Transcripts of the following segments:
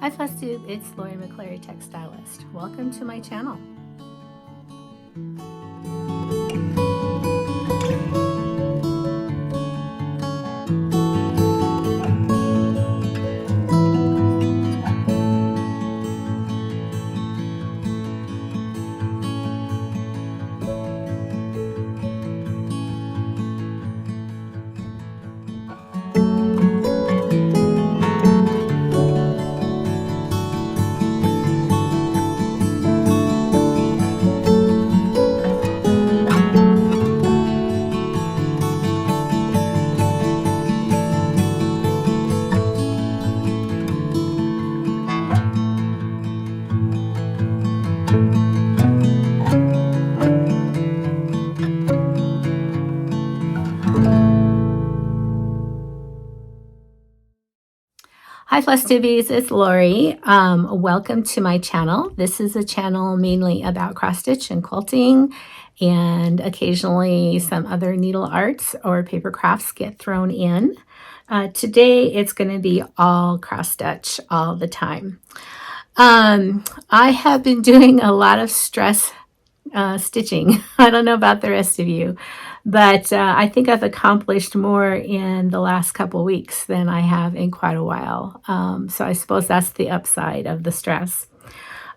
Hi Flosstube, it's McCleary Texstylust. Welcome to my channel. Hi Flosstubies, it's Lori. Welcome to my channel. This is a channel mainly about cross stitch and quilting, and occasionally some other needle arts or paper crafts get thrown in. Today it's going to be all cross stitch all the time. I have been doing a lot of stress stitching. I don't know about the rest of you, but I think I've accomplished more in the last couple weeks than I have in quite a while. So I suppose that's the upside of the stress.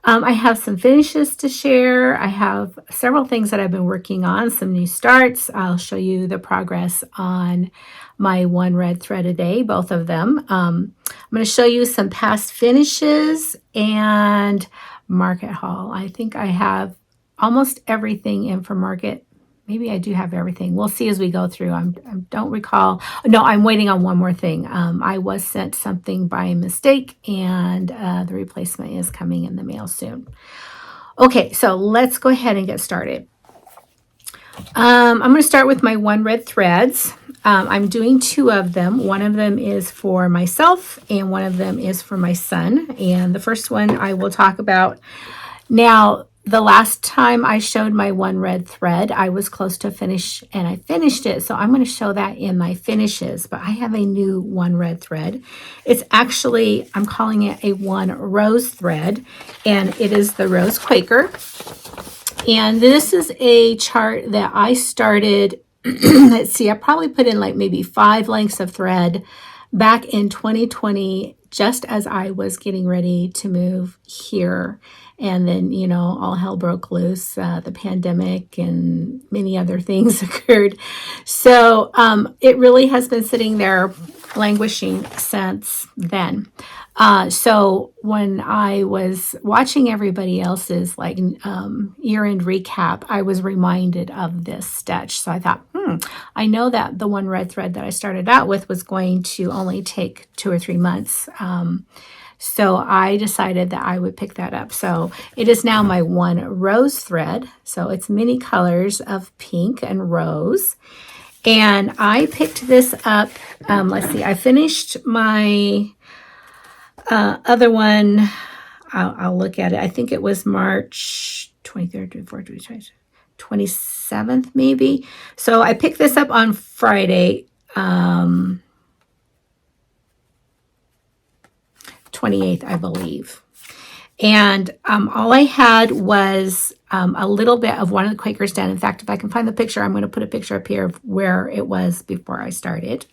I have some finishes to share. I have several things that I've been working on, some new starts. I'll show you the progress on my one red thread a day, both of them. I'm going to show you some past finishes and market haul. I think I have almost everything in for market. Maybe I do have everything. We'll see as we go through. I don't recall. No, I'm waiting on one more thing. I was sent something by mistake, and the replacement is coming in the mail soon. Okay, so let's go ahead and get started. I'm going to start with my one red threads. I'm doing two of them. One of them is for myself, and one of them is for my son. And the first one I will talk about now. The last time I showed my one red thread, I was close to finish and I finished it. So I'm going to show that in my finishes, but I have a new one red thread. It's actually, I'm calling it a one rose thread, and it is the Rose Quaker. And this is a chart that I started, let's see, I probably put in like maybe 5 lengths of thread back in 2020, just as I was getting ready to move here. And then, you know, all hell broke loose. The pandemic and many other things occurred. So it really has been sitting there languishing since then. So when I was watching everybody else's like year-end recap, I was reminded of this stitch. So I thought, I know that the one red thread that I started out with was going to only take 2 or 3 months. So I decided that I would pick that up. So it is now my one rose thread. So it's many colors of pink and rose. And I picked this up. Let's see, I finished my other one. I'll look at it. I think it was March 23rd, 24th, 27th maybe. So I picked this up on Friday. 28th, I believe. And all I had was a little bit of one of the Quakers done. In fact, if I can find the picture, I'm going to put a picture up here of where it was before I started.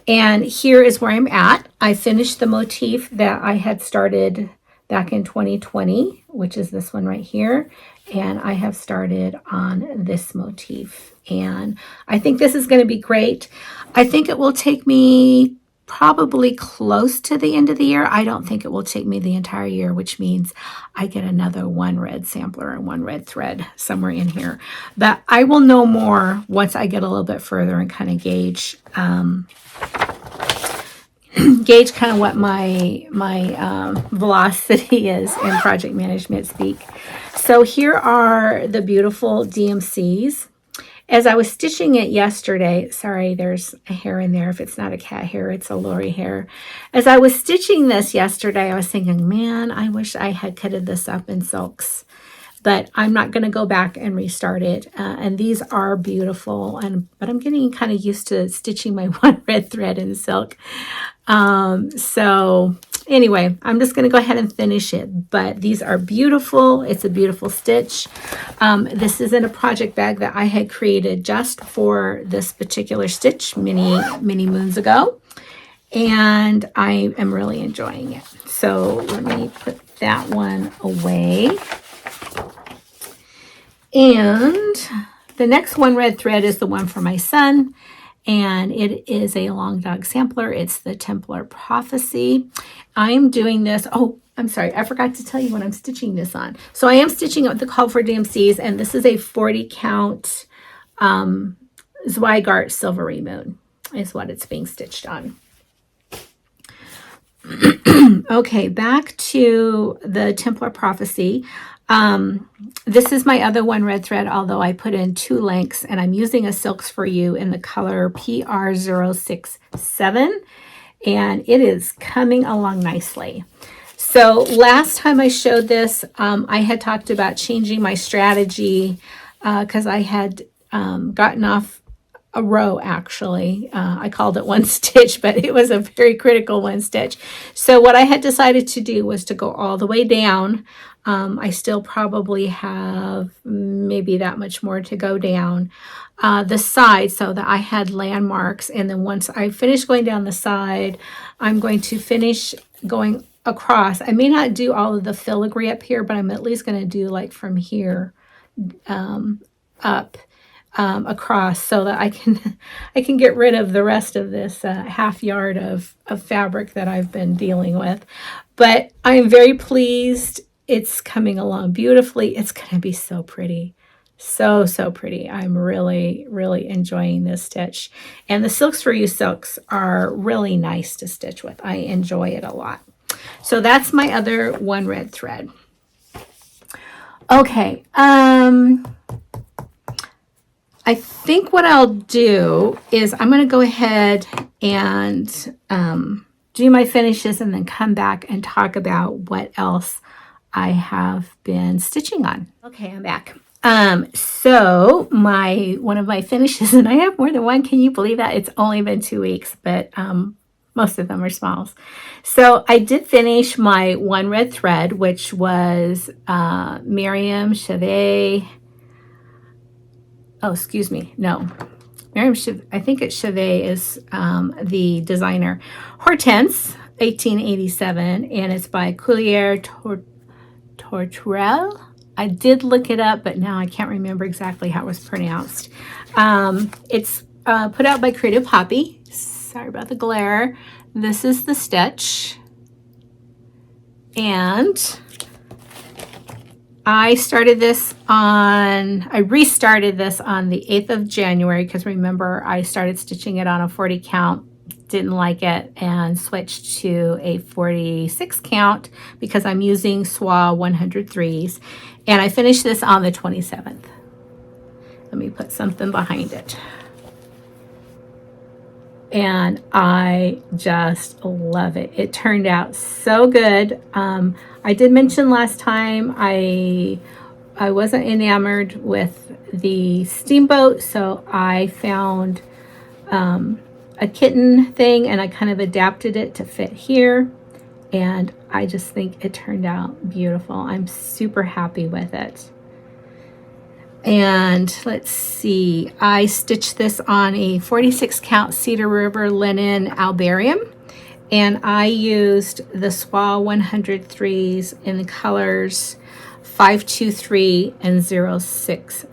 And here is where I'm at. I finished the motif that I had started back in 2020, which is this one right here. And I have started on this motif. And I think this is going to be great. I think it will take me probably close to the end of the year. I don't think it will take me the entire year, which means I get another one red sampler and one red thread somewhere in here. But I will know more once I get a little bit further and kind of gauge kind of what my velocity is in project management speak. So here are the beautiful DMCs. As I was stitching it yesterday, sorry, there's a hair in there. If it's not a cat hair, it's a Lori hair. As I was stitching this yesterday, I was thinking, man, I wish I had cutted this up in silks. But I'm not going to go back and restart it. And these are beautiful. But I'm getting kind of used to stitching my one red thread in silk. So anyway, I'm just going to go ahead and finish it. But these are beautiful. It's a beautiful stitch. This is in a project bag that I had created just for this particular stitch many moons ago. And I am really enjoying it. So let me put that one away. And the next one red thread is the one for my son. And it is a long dog sampler. It's the Templar Prophecy. I'm doing this. Oh, I'm sorry. I forgot to tell you what I'm stitching this on. So I am stitching up the Call for DMCs, and this is a 40 count Zweigart Silvery Moon is what it's being stitched on. Okay, back to the Templar Prophecy. This is my other one red thread, although I put in 2 lengths, and I'm using a Silks for You in the color PR067, and it is coming along nicely. So last time I showed this, I had talked about changing my strategy because I had gotten off a row, actually. I called it one stitch, but it was a very critical one stitch. So what I had decided to do was to go all the way down. I still probably have maybe that much more to go down the side, so that I had landmarks. And then once I finish going down the side, I'm going to finish going across. I may not do all of the filigree up here, but I'm at least going to do like from here up across, so that I can get rid of the rest of this half yard of fabric that I've been dealing with. But I am very pleased. It's coming along beautifully. It's going to be so pretty. So pretty. I'm really enjoying this stitch. And the Silks for You silks are really nice to stitch with. I enjoy it a lot. So that's my other one red thread. Okay. I think what I'll do is I'm going to go ahead and do my finishes and then come back and talk about what else I have been stitching on. Okay, I'm back. So one of my finishes, and I have more than one. Can you believe that? It's only been 2 weeks, but most of them are smalls. So I did finish my one red thread, which was Miriam Chevet. Oh, excuse me. No. Miriam Chevet, I think it's Chevet is the designer. Hortense, 1887, and it's by Coulier Torturel. I did look it up, but now I can't remember exactly how it was pronounced. It's put out by Creative Poppy. Sorry about the glare. This is the stitch. And I restarted this on the 8th of January, because remember I started stitching it on a 40 count, didn't like it, and switched to a 46 count because I'm using SWA 103s, and I finished this on the 27th. Let me put something behind it. And I just love it. It turned out so good. I did mention last time I wasn't enamored with the steamboat, so I found a kitten thing and I kind of adapted it to fit here, and I just think it turned out beautiful. I'm super happy with it. And let's see, I stitched this on a 46 count Cedar River linen albarium, and I used the SWA 103s in the colors 523 and 060.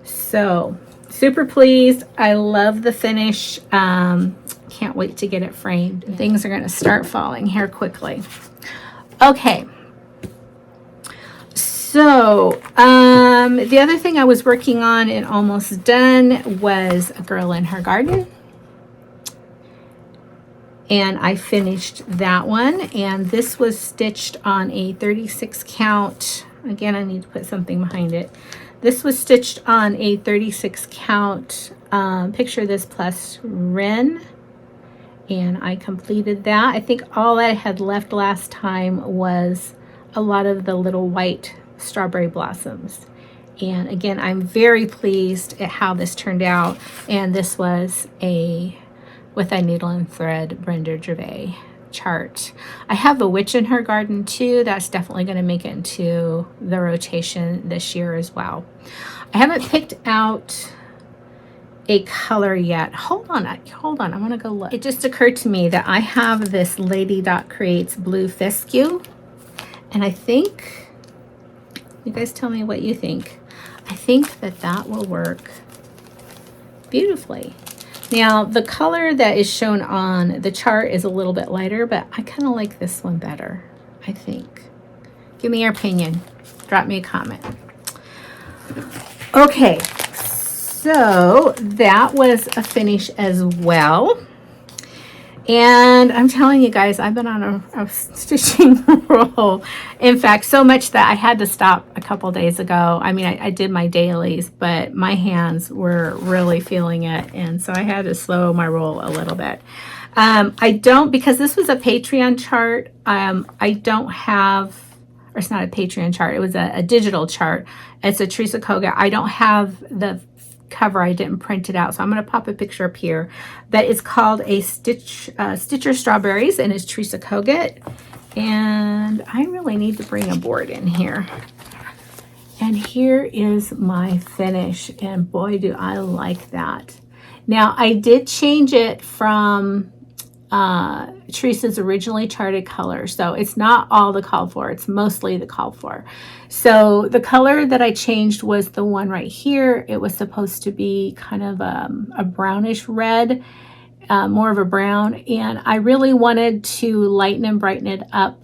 So super pleased. I love the finish. Can't wait to get it framed. Things are going to start falling here quickly. Okay. So the other thing I was working on and almost done was A Girl in Her Garden. And I finished that one. And this was stitched on a 36 count. Again, I need to put something behind it. This was stitched on a 36 count Picture This Plus Wren. And I completed that. I think all I had left last time was a lot of the little white strawberry blossoms. And again, I'm very pleased at how this turned out. And this was a with a needle and thread Brenda Gervais chart. I have a witch in her garden too. That's definitely going to make it into the rotation this year as well. I haven't picked out a color yet. Hold on, I want to go look. It just occurred to me that I have this Lady Dot Creates blue fescue, and I think, you guys tell me what you think. I think that that will work beautifully. Now, the color that is shown on the chart is a little bit lighter, but I kind of like this one better, I think. Give me your opinion. Drop me a comment. Okay, so that was a finish as well. And I'm telling you guys, I've been on a stitching roll. In fact, so much that I had to stop a couple days ago. I mean, I did my dailies, but my hands were really feeling it. And so I had to slow my roll a little bit. I don't, because this was a Patreon chart, I don't have, or it's not a Patreon chart, it was a digital chart. It's a Teresa Koga. I don't have the cover, I didn't print it out, so I'm going to pop a picture up here. That is called a Stitcher Strawberries, and it's Teresa Kogut. And I really need to bring a board in here. And here is my finish, and boy do I like that. Now I did change it from Teresa's originally charted color, so it's not all the called for, it's mostly the called for. So the color that I changed was the one right here. It was supposed to be kind of a brownish red, more of a brown, and I really wanted to lighten and brighten it up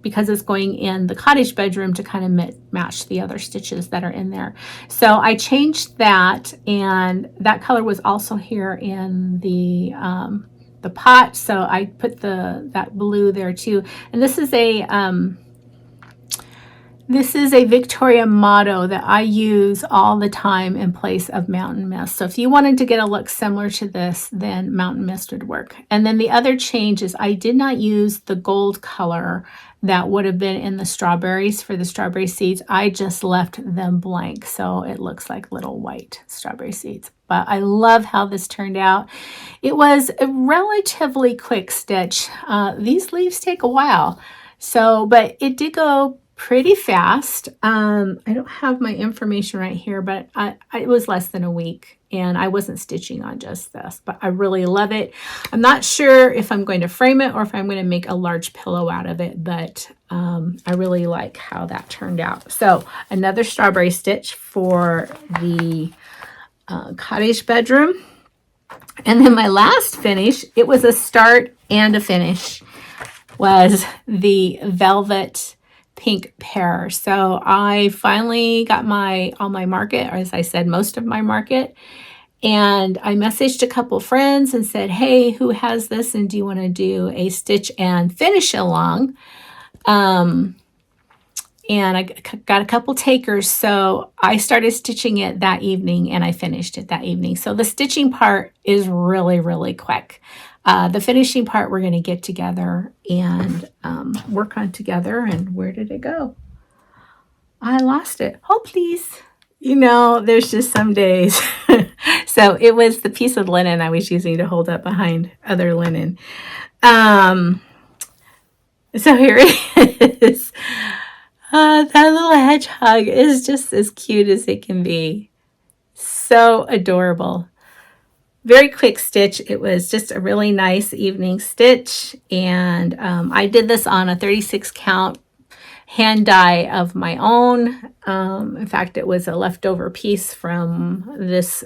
because it's going in the cottage bedroom to kind of match the other stitches that are in there. So I changed that, and that color was also here in the pot, so I put that blue there too. And this is a Victoria motto that I use all the time in place of Mountain Mist. So if you wanted to get a look similar to this, then Mountain Mist would work. And then the other change is I did not use the gold color that would have been in the strawberries for the strawberry seeds. I just left them blank, so it looks like little white strawberry seeds. But I love how this turned out. It was a relatively quick stitch. These leaves take a while, but it did go pretty fast. I don't have my information right here, but it was less than a week, and I wasn't stitching on just this, but I really love it. I'm not sure if I'm going to frame it or if I'm going to make a large pillow out of it, but I really like how that turned out. So another strawberry stitch for the cottage bedroom. And then my last finish, it was a start and a finish, was the velvet pink pear. So I finally got all my market, or as I said, most of my market. And I messaged a couple friends and said, hey, who has this? And do you want to do a stitch and finish along? And I got a couple takers. So I started stitching it that evening, and I finished it that evening. So the stitching part is really, really quick. The finishing part we're going to get together and work on together. And where did it go? I lost it. Oh, please. You know, there's just some days. So it was the piece of linen I was using to hold up behind other linen. So here it is. That little hedgehog is just as cute as it can be. So adorable. Very quick stitch. It was just a really nice evening stitch. And I did this on a 36 count hand die of my own. In fact, it was a leftover piece from this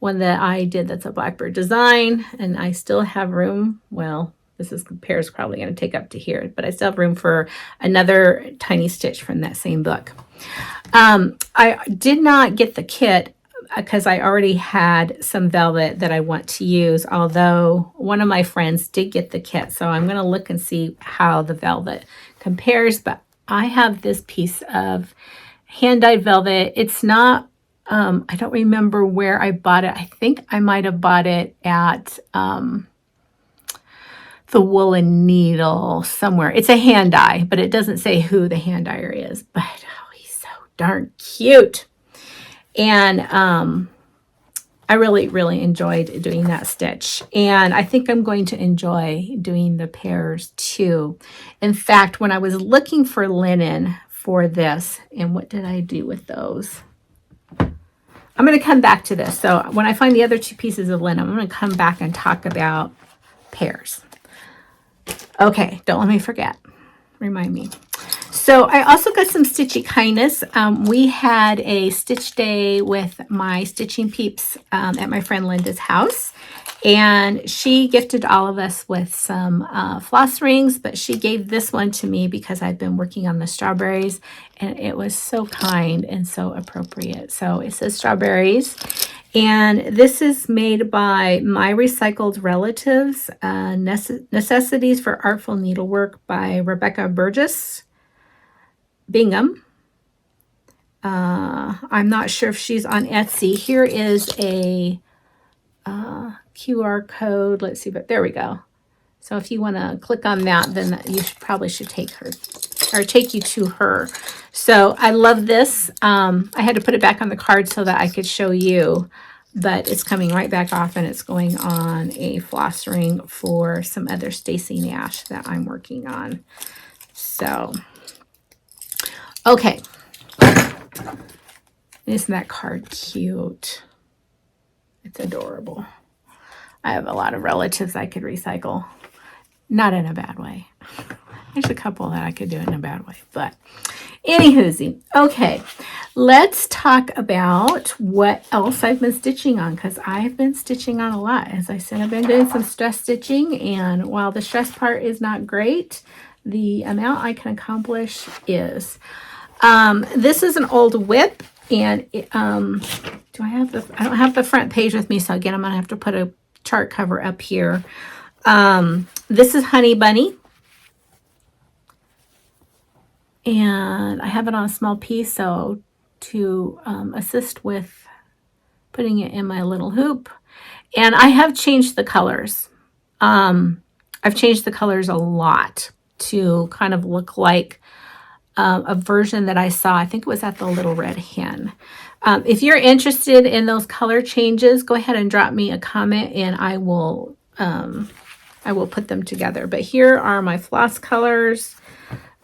one that I did that's a Blackbird design. And I still have room. Well, Pear's probably going to take up to here, but I still have room for another tiny stitch from that same book. I did not get the kit because I already had some velvet that I want to use, although one of my friends did get the kit. So I'm going to look and see how the velvet compares, but I have this piece of hand-dyed velvet. It's not, I don't remember where I bought it. I think I might have bought it at the Woolen Needle somewhere. It's a hand dye, but it doesn't say who the hand dyer is, but oh, he's so darn cute. And I really, really enjoyed doing that stitch. And I think I'm going to enjoy doing the pears too. In fact, when I was looking for linen for this, and what did I do with those? I'm going to come back to this. So when I find the other two pieces of linen, I'm going to come back and talk about pears. Okay, don't let me forget. Remind me. So I also got some Stitchy kindness. We had a stitch day with my stitching peeps at my friend Linda's house. And she gifted all of us with some floss rings, but she gave this one to me because I've been working on the strawberries, and it was so kind and so appropriate. So it says strawberries, and this is made by My Recycled Relatives, Necessities for Artful Needlework by Rebecca Burgess Bingham. I'm not sure if she's on Etsy. Here is a QR code. Let's see, but there we go. So if you want to click on that, then you probably should take her or take you to her. So I love this. I had to put it back on the card so that I could show you, but it's coming right back off, and it's going on a floss ring for some other Stacy Nash that I'm working on. So, okay. Isn't that card cute? It's adorable. I have a lot of relatives I could recycle. Not in a bad way. There's a couple that I could do in a bad way, but anywhoozy. Okay, let's talk about what else I've been stitching on, because I've been stitching on a lot. As I said, I've been doing some stress stitching, and while the stress part is not great, the amount I can accomplish is. This is an old whip, and it, I don't have the front page with me, so again, I'm gonna have to put a chart cover up here. This is Honey Bunny, and I have it on a small piece, so to assist with putting it in my little hoop. And I have changed the colors. I've changed the colors a lot to kind of look like a version that I saw. I think it was at the Little Red Hen. If you're interested in those color changes, go ahead and drop me a comment, and I will put them together. But here are my floss colors.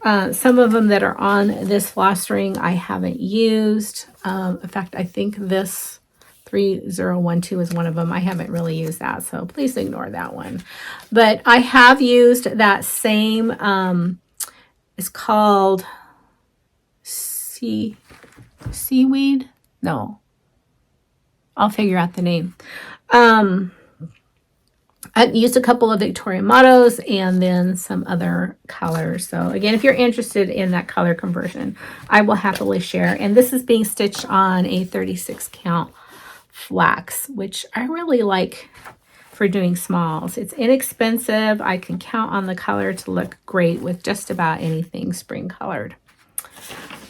Some of them that are on this floss ring I haven't used. In fact, I think this 3012 is one of them. I haven't really used that, so please ignore that one. But I have used that same, it's called seaweed. No, I'll figure out the name. I used a couple of Victoria mottos and then some other colors. So again, if you're interested in that color conversion, I will happily share. And this is being stitched on a 36 count flax, which I really like for doing smalls. It's inexpensive. I can count on the color to look great with just about anything spring colored.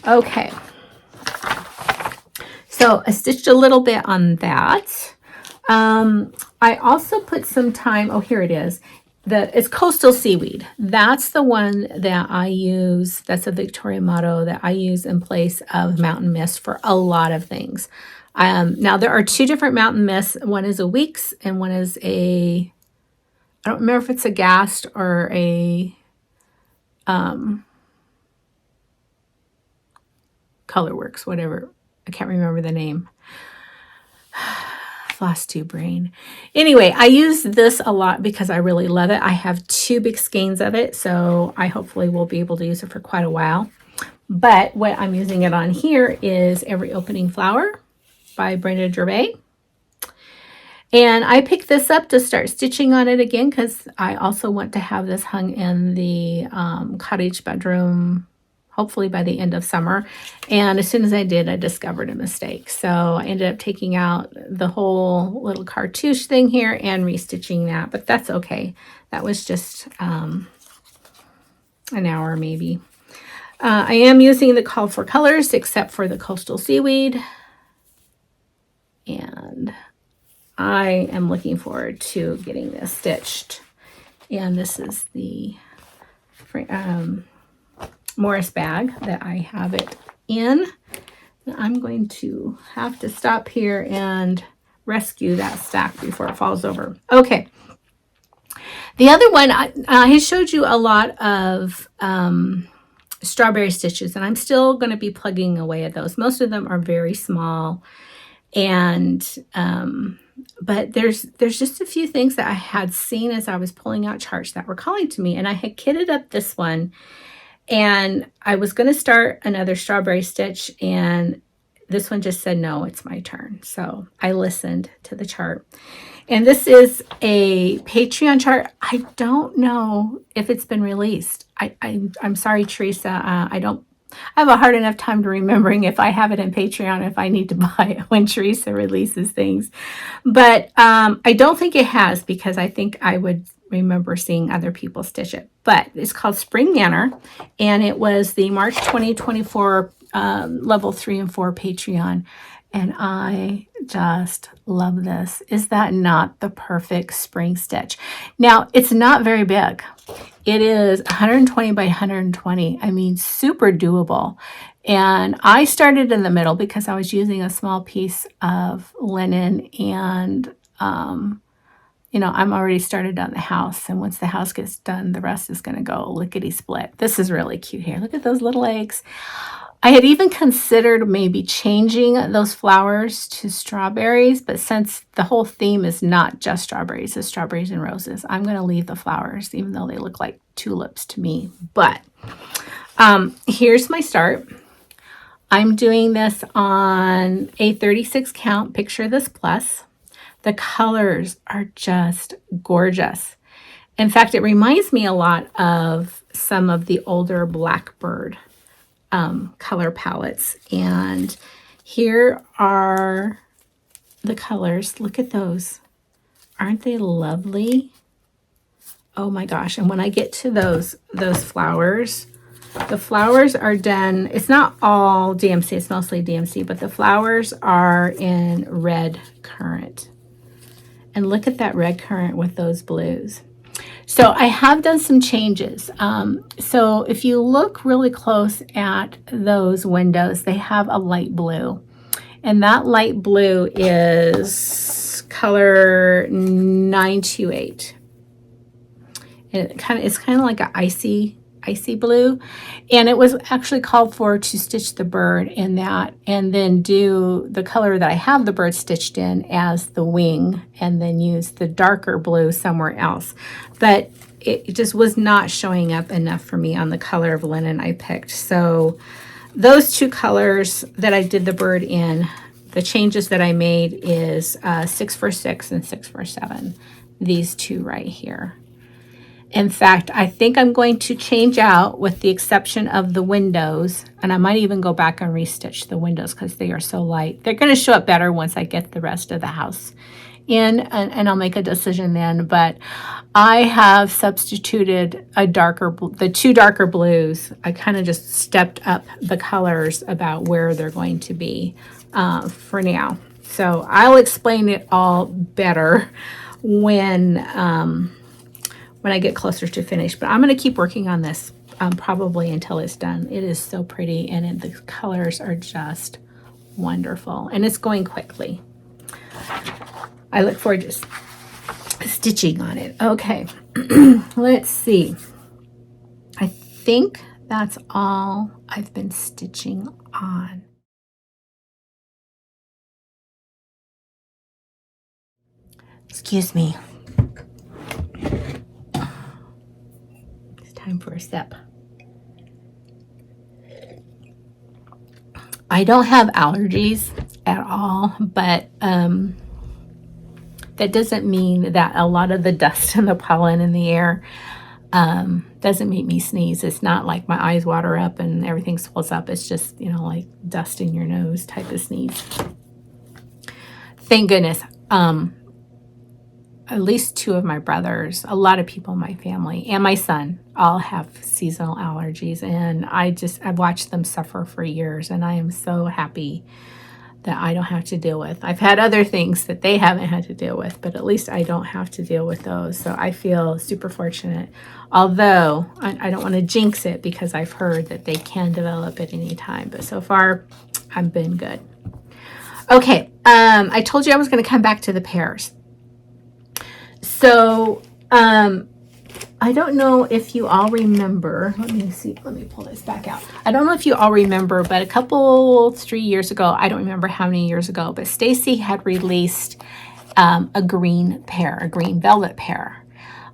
Okay. So I stitched a little bit on that. I also put some time, oh, here it is. It's Coastal Seaweed. That's the one that I use. That's a Victoria motto that I use in place of Mountain Mist for a lot of things. Now there are two different Mountain Mists. One is a Weeks and one is I don't remember if it's a Gast or a Colorworks, whatever. I can't remember the name. Flosstube brain. Anyway, I use this a lot because I really love it. I have two big skeins of it, so I hopefully will be able to use it for quite a while. But what I'm using it on here is Every Opening Flower by Brenda Gervais. And I picked this up to start stitching on it again because I also want to have this hung in the cottage bedroom, hopefully by the end of summer. And as soon as I did, I discovered a mistake. So I ended up taking out the whole little cartouche thing here and restitching that, but that's okay. That was just an hour maybe. I am using the Call for Colors except for the Coastal Seaweed. And I am looking forward to getting this stitched. And this is the Morris bag that I have it in. I'm going to have to stop here and rescue that stack before it falls over. Okay. The other one, I showed you a lot of strawberry stitches, and I'm still going to be plugging away at those. Most of them are very small, and but there's just a few things that I had seen as I was pulling out charts that were calling to me, and I had kitted up this one, and I was going to start another strawberry stitch, and this one just said, no, it's my turn. So I listened to the chart. And this is a Patreon chart. I don't know if it's been released. I'm sorry, Teresa. I have a hard enough time to remembering if I have it in Patreon, if I need to buy it when Teresa releases things. But I don't think it has, because I think I would remember seeing other people stitch it. But it's called Spring Manor, and it was the March 2024 level 3 and 4 Patreon. And I just love this. Is that not the perfect spring stitch? Now, it's not very big. It is 120 by 120. I mean, super doable. And I started in the middle because I was using a small piece of linen, and I'm already started on the house. And once the house gets done, the rest is going to go lickety split. This is really cute here. Look at those little eggs. I had even considered maybe changing those flowers to strawberries, but since the whole theme is not just strawberries, it's strawberries and roses, I'm going to leave the flowers, even though they look like tulips to me. But here's my start. I'm doing this on a 36 count Picture This Plus. The colors are just gorgeous. In fact, it reminds me a lot of some of the older Blackbird color palettes. And here are the colors. Look at those. Aren't they lovely? Oh my gosh. And when I get to those flowers, the flowers are done. It's not all DMC, it's mostly DMC, but the flowers are in red currant. And look at that red currant with those blues. So I have done some changes. So if you look really close at those windows, they have a light blue. And that light blue is color 928. And it's kind of like an icy blue. And it was actually called for to stitch the bird in that, and then do the color that I have the bird stitched in as the wing, and then use the darker blue somewhere else. But it just was not showing up enough for me on the color of linen I picked. So those two colors that I did the bird in, the changes that I made is 646 and 647. These two right here. In fact, I think I'm going to change out, with the exception of the windows, and I might even go back and restitch the windows because they are so light. They're going to show up better once I get the rest of the house in, and I'll make a decision then. But I have substituted the two darker blues. I kind of just stepped up the colors about where they're going to be for now. So I'll explain it all better when I get closer to finish. But I'm going to keep working on this probably until it's done. It is so pretty, and the colors are just wonderful, and it's going quickly. I look forward to stitching on it. Okay, let's see. I think that's all I've been stitching on. Excuse me. Time for a sip. I don't have allergies at all, but that doesn't mean that a lot of the dust and the pollen in the air doesn't make me sneeze. It's not like my eyes water up and everything swells up. It's just, like dust in your nose type of sneeze. Thank goodness. At least two of my brothers, a lot of people in my family, and my son all have seasonal allergies, and I've watched them suffer for years, and I am so happy that I don't have to deal with. I've had other things that they haven't had to deal with, but at least I don't have to deal with those. So I feel super fortunate, although I don't want to jinx it because I've heard that they can develop at any time, but so far I've been good. Okay. I told you I was going to come back to the pears. So, I don't know if you all remember. Let me see. Let me pull this back out. I don't know if you all remember, but 3 years ago, I don't remember how many years ago, but Stacy had released a green pear, a green velvet pear.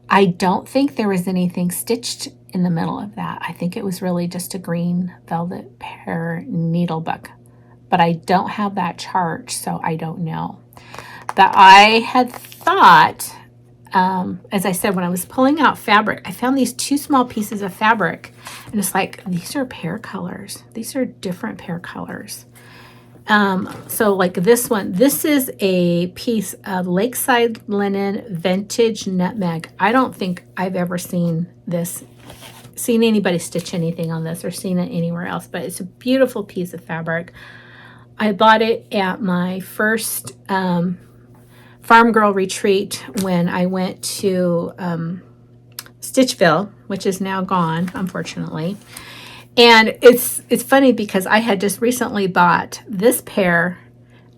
I don't think there was anything stitched in the middle of that. I think it was really just a green velvet pear needle book. But I don't have that chart, so I don't know. But I had thought, as I said, when I was pulling out fabric, I found these 2 small pieces of fabric, and it's like, these are pear colors. These are different pear colors. So like this one, this is a piece of Lakeside Linen Vintage Nutmeg. I don't think I've ever seen anybody stitch anything on this or seen it anywhere else, but it's a beautiful piece of fabric. I bought it at my first Farm Girl retreat when I went to Stitchville, which is now gone, unfortunately. And it's funny because I had just recently bought this pear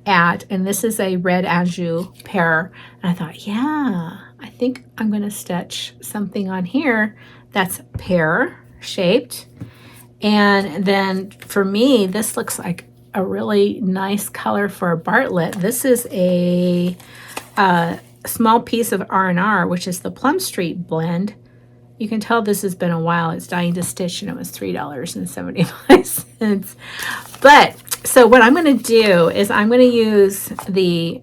and this is a red Anjou pear. And I thought, yeah, I think I'm going to stitch something on here that's pear shaped. And then for me, this looks like a really nice color for a Bartlett. This is a small piece of R&R, which is the Plum Street blend. You can tell this has been a while. It's dying to stitch, and it was $3.75. But so what I'm going to do is I'm going to use the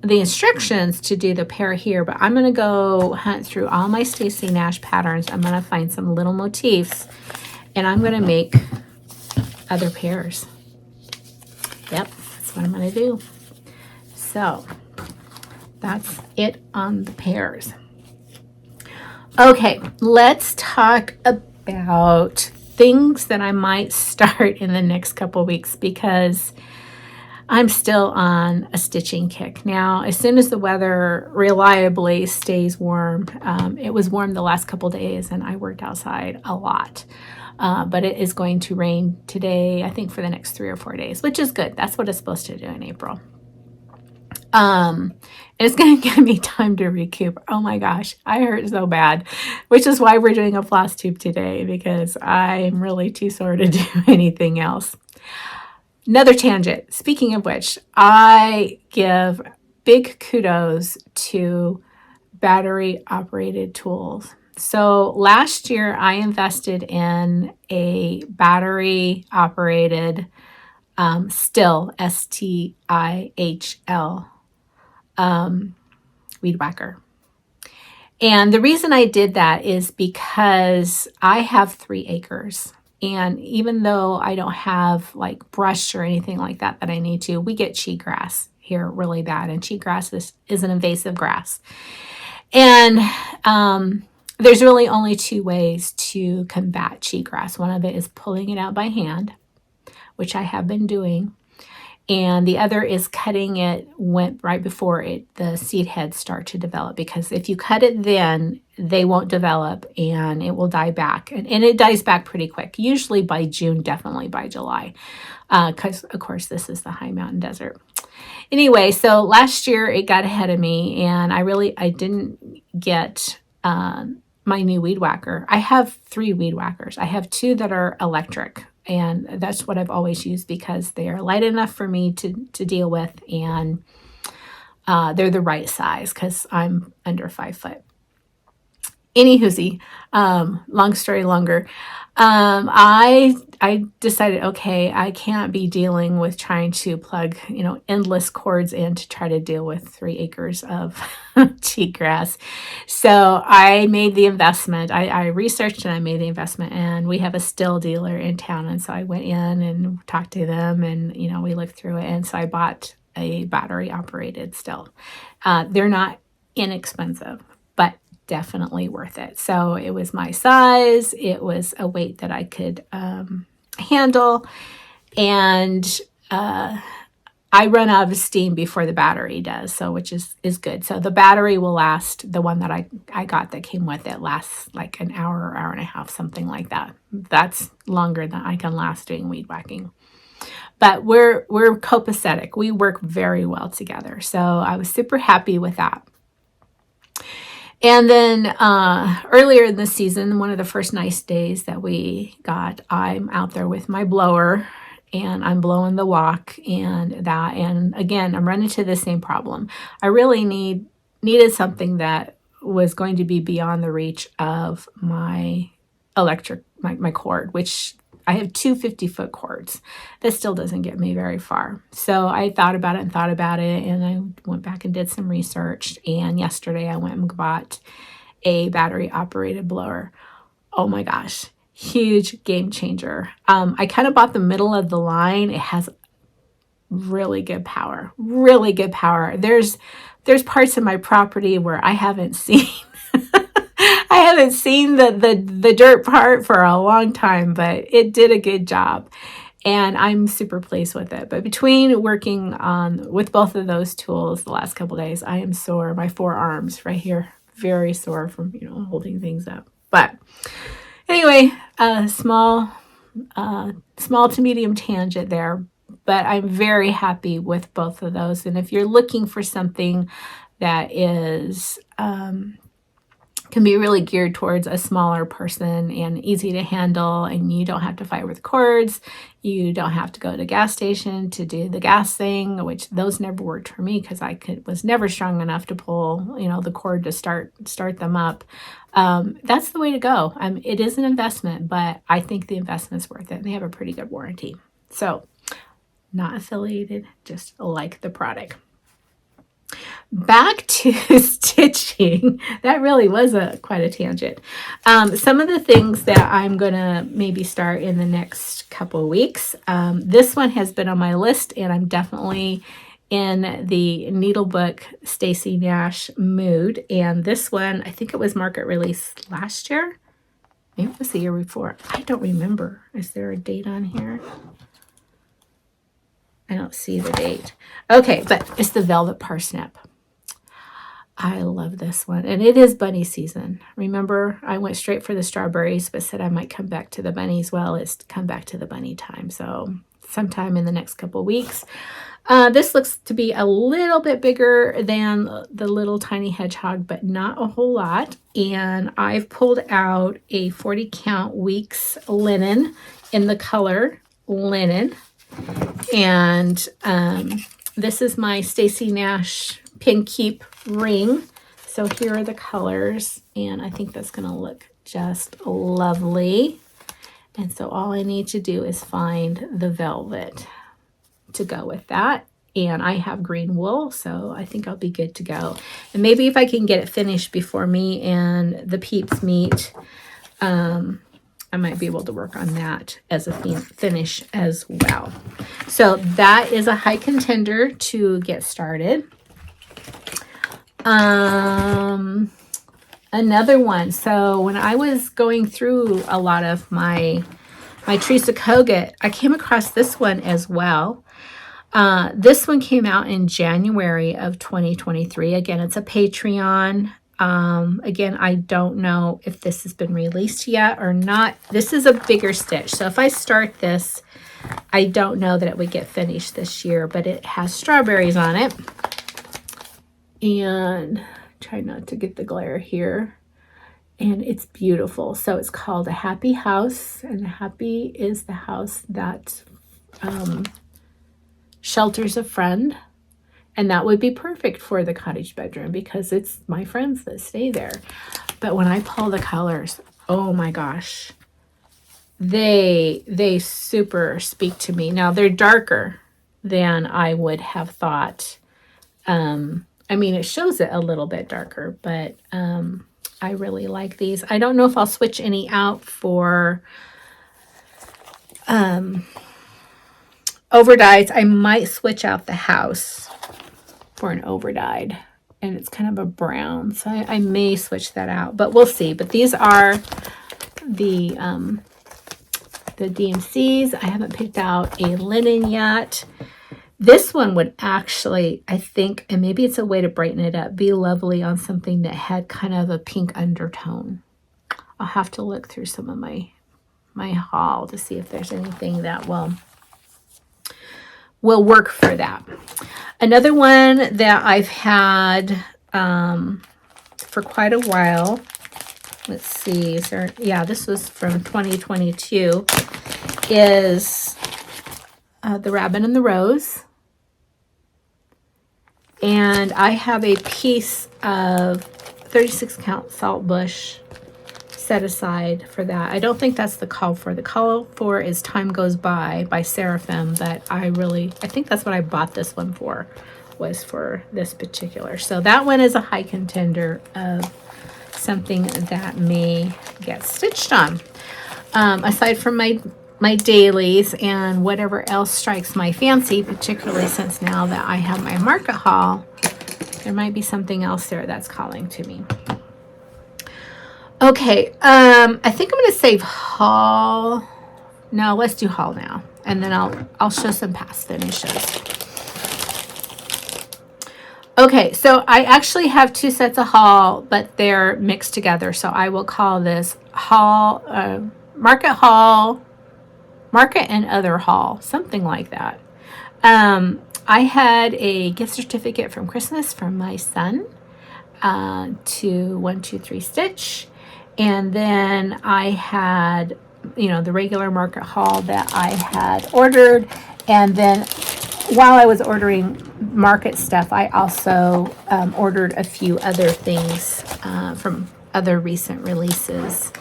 instructions to do the pear here, but I'm going to go hunt through all my Stacy Nash patterns. I'm going to find some little motifs, and I'm going to make other pears. Yep, that's what I'm going to do. So that's it on the pears. Okay, let's talk about things that I might start in the next couple weeks because I'm still on a stitching kick. Now, as soon as the weather reliably stays warm, it was warm the last couple days and I worked outside a lot. But it is going to rain today, I think for the next 3 or 4 days, which is good. That's what it's supposed to do in April. It's going to give me time to recoup. Oh my gosh, I hurt so bad, which is why we're doing a Flosstube today because I'm really too sore to do anything else. Another tangent. Speaking of which, I give big kudos to battery operated tools. So last year I invested in a battery operated Stihl, S-T-I-H-L, weed whacker. And the reason I did that is because I have 3 acres. And even though I don't have like brush or anything like that I need to, we get cheatgrass here really bad. And cheatgrass is an invasive grass. And there's really only 2 ways to combat cheatgrass. One of it is pulling it out by hand, which I have been doing. And the other is cutting it right before the seed heads start to develop, because if you cut it then, they won't develop and it will die back. And it dies back pretty quick, usually by June, definitely by July, because of course this is the high mountain desert. Anyway, so last year it got ahead of me and I didn't get my new weed whacker. I have 3 weed whackers. I have 2 that are electric. And that's what I've always used because they are light enough for me to deal with, and they're the right size because I'm under 5 foot. Anywhoosie, long story longer. I decided, okay, I can't be dealing with trying to plug, endless cords in to try to deal with 3 acres of cheatgrass. So I made the investment. I researched and I made the investment, and we have a Stihl dealer in town. And so I went in and talked to them and, we looked through it. And so I bought a battery operated Stihl. They're not inexpensive, but definitely worth it. So it was my size. It was a weight that I could handle. And I run out of steam before the battery does, so which is good. So the battery will last, the one that I got that came with it lasts like an hour or hour and a half, something like that. That's longer than I can last doing weed whacking. but we're copacetic. We work very well together. So I was super happy with that. And then earlier in the season, one of the first nice days that we got, I'm out there with my blower and I'm blowing the walk and that. And again, I'm running into the same problem. I really needed something that was going to be beyond the reach of my electric, my cord, which I have two 50-foot cords. That still doesn't get me very far. So I thought about it and I went back and did some research. And yesterday I went and bought a battery operated blower. Oh my gosh, huge game changer. I kind of bought the middle of the line. It has really good power, really good power. There's parts of my property where I haven't seen I haven't seen the dirt part for a long time, but it did a good job and I'm super pleased with it. But between working with both of those tools the last couple of days, I am sore. My forearms right here, very sore from, holding things up. But anyway, small to medium tangent there, but I'm very happy with both of those. And if you're looking for something that is can be really geared towards a smaller person and easy to handle, and you don't have to fight with cords, you don't have to go to the gas station to do the gas thing, which those never worked for me because was never strong enough to pull the cord to start them up. That's the way to go. It is an investment, but I think the investment's worth it. They have a pretty good warranty. So not affiliated, just like the product. Back to stitching. That really was quite a tangent. Some of the things that I'm going to maybe start in the next couple of weeks. This one has been on my list, and I'm definitely in the Needlebook Stacy Nash mood. And this one, I think it was market release last year. Maybe it was the year before. I don't remember. Is there a date on here? I don't see the date. Okay, but it's the Velvet Parsnip. I love this one. And it is bunny season. Remember, I went straight for the strawberries, but said I might come back to the bunnies. Well, it's come back to the bunny time. So sometime in the next couple of weeks. This looks to be a little bit bigger than the little tiny hedgehog, but not a whole lot. And I've pulled out a 40 count weeks linen in the color linen. And this is my Stacy Nash Pin Keep ring. So here are the colors, and I think that's going to look just lovely. And so all I need to do is find the velvet to go with that. And I have green wool, so I think I'll be good to go. And maybe if I can get it finished before me and the peeps meet, I might be able to work on that as a finish as well. So that is a high contender to get started. Another one. So when I was going through a lot of my Teresa Kogut, I came across this one as well. This one came out in January of 2023. Again, it's a Patreon. Again, I don't know if this has been released yet or not. This is a bigger stitch. So if I start this, I don't know that it would get finished this year, but it has strawberries on it. And try not to get the glare here. And it's beautiful. So it's called A Happy House. And happy is the house that shelters a friend. And that would be perfect for the cottage bedroom because it's my friends that stay there. But when I pull the colors, oh my gosh, they super speak to me. Now they're darker than I would have thought. I mean, it shows it a little bit darker, but I really like these. I don't know if I'll switch any out for overdyes. I might switch out the house for an overdyed, and it's kind of a brown, so I may switch that out, but we'll see. But these are the DMCs. I haven't picked out a linen yet. This one would actually, I think, and maybe it's a way to brighten it up, be lovely on something that had kind of a pink undertone. I'll have to look through some of my haul to see if there's anything that will will work for that. Another one that I've had for quite a while, let's see, is there, yeah, this was from 2022, is the Rabbit and the Rose. And I have a piece of 36 count salt bush set aside for that. I don't think that's the call for. The call for is Time Goes By Seraphim, but I think that's what I bought this one for, was for this particular. So that one is a high contender of something that may get stitched on. Aside from my dailies and whatever else strikes my fancy, particularly since now that I have my market haul, there might be something else there that's calling to me. Okay, I think I'm going to save haul. No, let's do haul now, and then I'll show some past finishes. Okay, so I actually have two sets of haul, but they're mixed together. So I will call this haul, market and other haul, something like that. I had a gift certificate from Christmas from my son to 123 Stitch. And then I had, the regular market haul that I had ordered. And then while I was ordering market stuff, I also ordered a few other things from other recent releases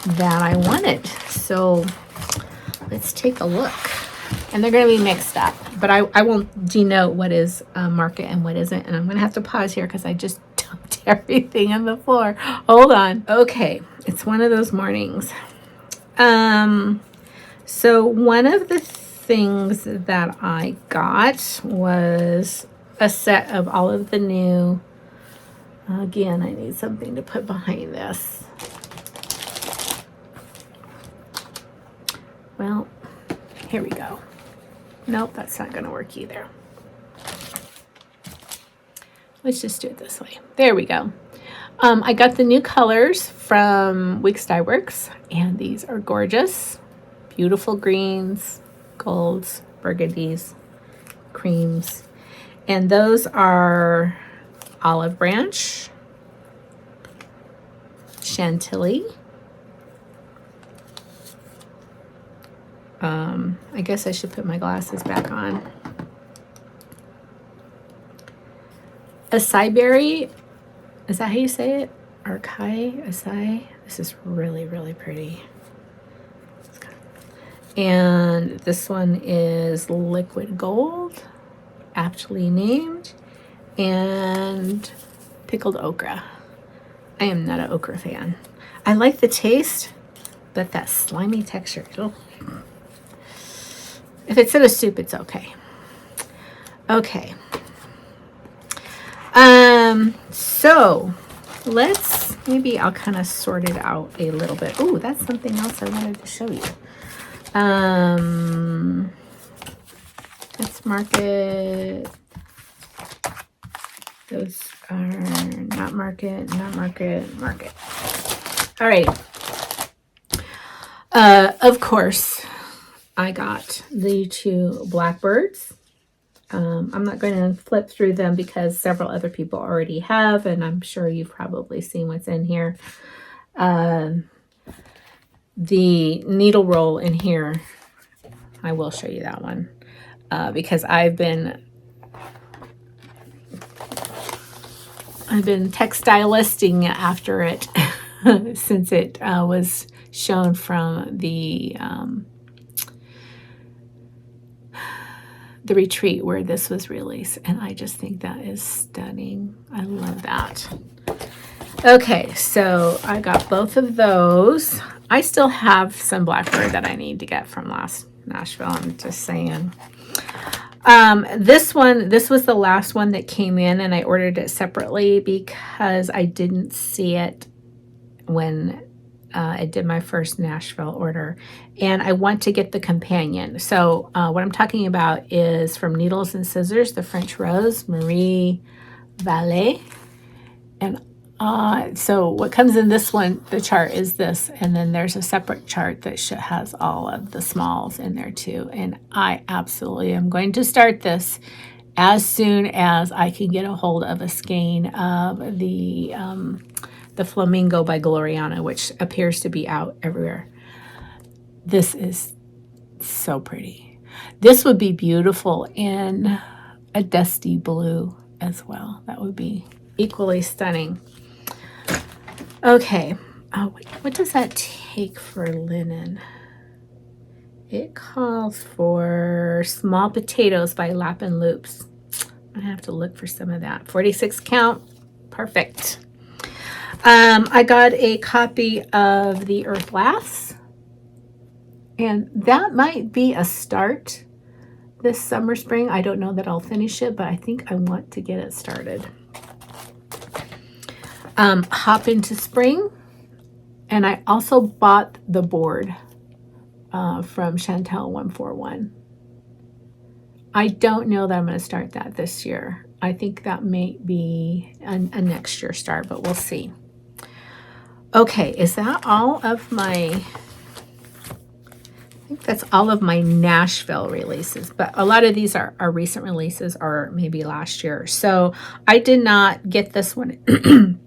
that I wanted. So let's take a look. And they're going to be mixed up, but I won't denote what is market and what isn't. And I'm going to have to pause here because I just dumped everything on the floor. Hold on. Okay, it's one of those mornings. So one of the things that I got was a set of all of the new, again, I need something to put behind this. Well, here we go. Nope, that's not going to work either. Let's just do it this way. There we go. I got the new colors from Weeks Dye Works, and these are gorgeous. Beautiful greens, golds, burgundies, creams. And those are Olive Branch, Chantilly, I guess I should put my glasses back on. Acai berry, is that how you say it? Acai. This is really, really pretty. And this one is Liquid Gold, aptly named, and Pickled Okra. I am not an okra fan. I like the taste, but that slimy texture. Oh. If it's in a soup, it's okay. Okay. So maybe I'll kind of sort it out a little bit. Oh, that's something else I wanted to show you. Let's market. Those are not market. All right. Of course, I got the two blackbirds. I'm not going to flip through them because several other people already have, and I'm sure you've probably seen what's in here. The needle roll in here, I will show you that one because I've been textilusting after it since it was shown from the retreat where this was released, and I just think that is stunning. I love that. Okay, so I got both of those. I still have some blackbird that I need to get from last Nashville. I'm just saying. This was the last one that came in, and I ordered it separately because I didn't see it when I did my first Nashville order, and I want to get the companion. So what I'm talking about is from Needles and Scissors, the French Rose, Marie Vallée, and So what comes in this one, the chart is this, and then there's a separate chart that has all of the smalls in there too. And I absolutely am going to start this as soon as I can get a hold of a skein of the Flamingo by Gloriana, which appears to be out everywhere. This is so pretty. This would be beautiful in a dusty blue as well. That would be equally stunning. Okay, what does that take for linen? It calls for Small Potatoes by Lap and Loops. I have to look for some of that. 46 count, perfect. I got a copy of the Earth Lass, and that might be a start this summer, spring. I don't know that I'll finish it, but I think I want to get it started. Hop into Spring, and I also bought the board from Chantel 141. I don't know that I'm going to start that this year. I think that may be a next year start, but we'll see. Okay, is that all of my... I think that's all of my Nashville releases, but a lot of these are recent releases or maybe last year. So I did not get this one.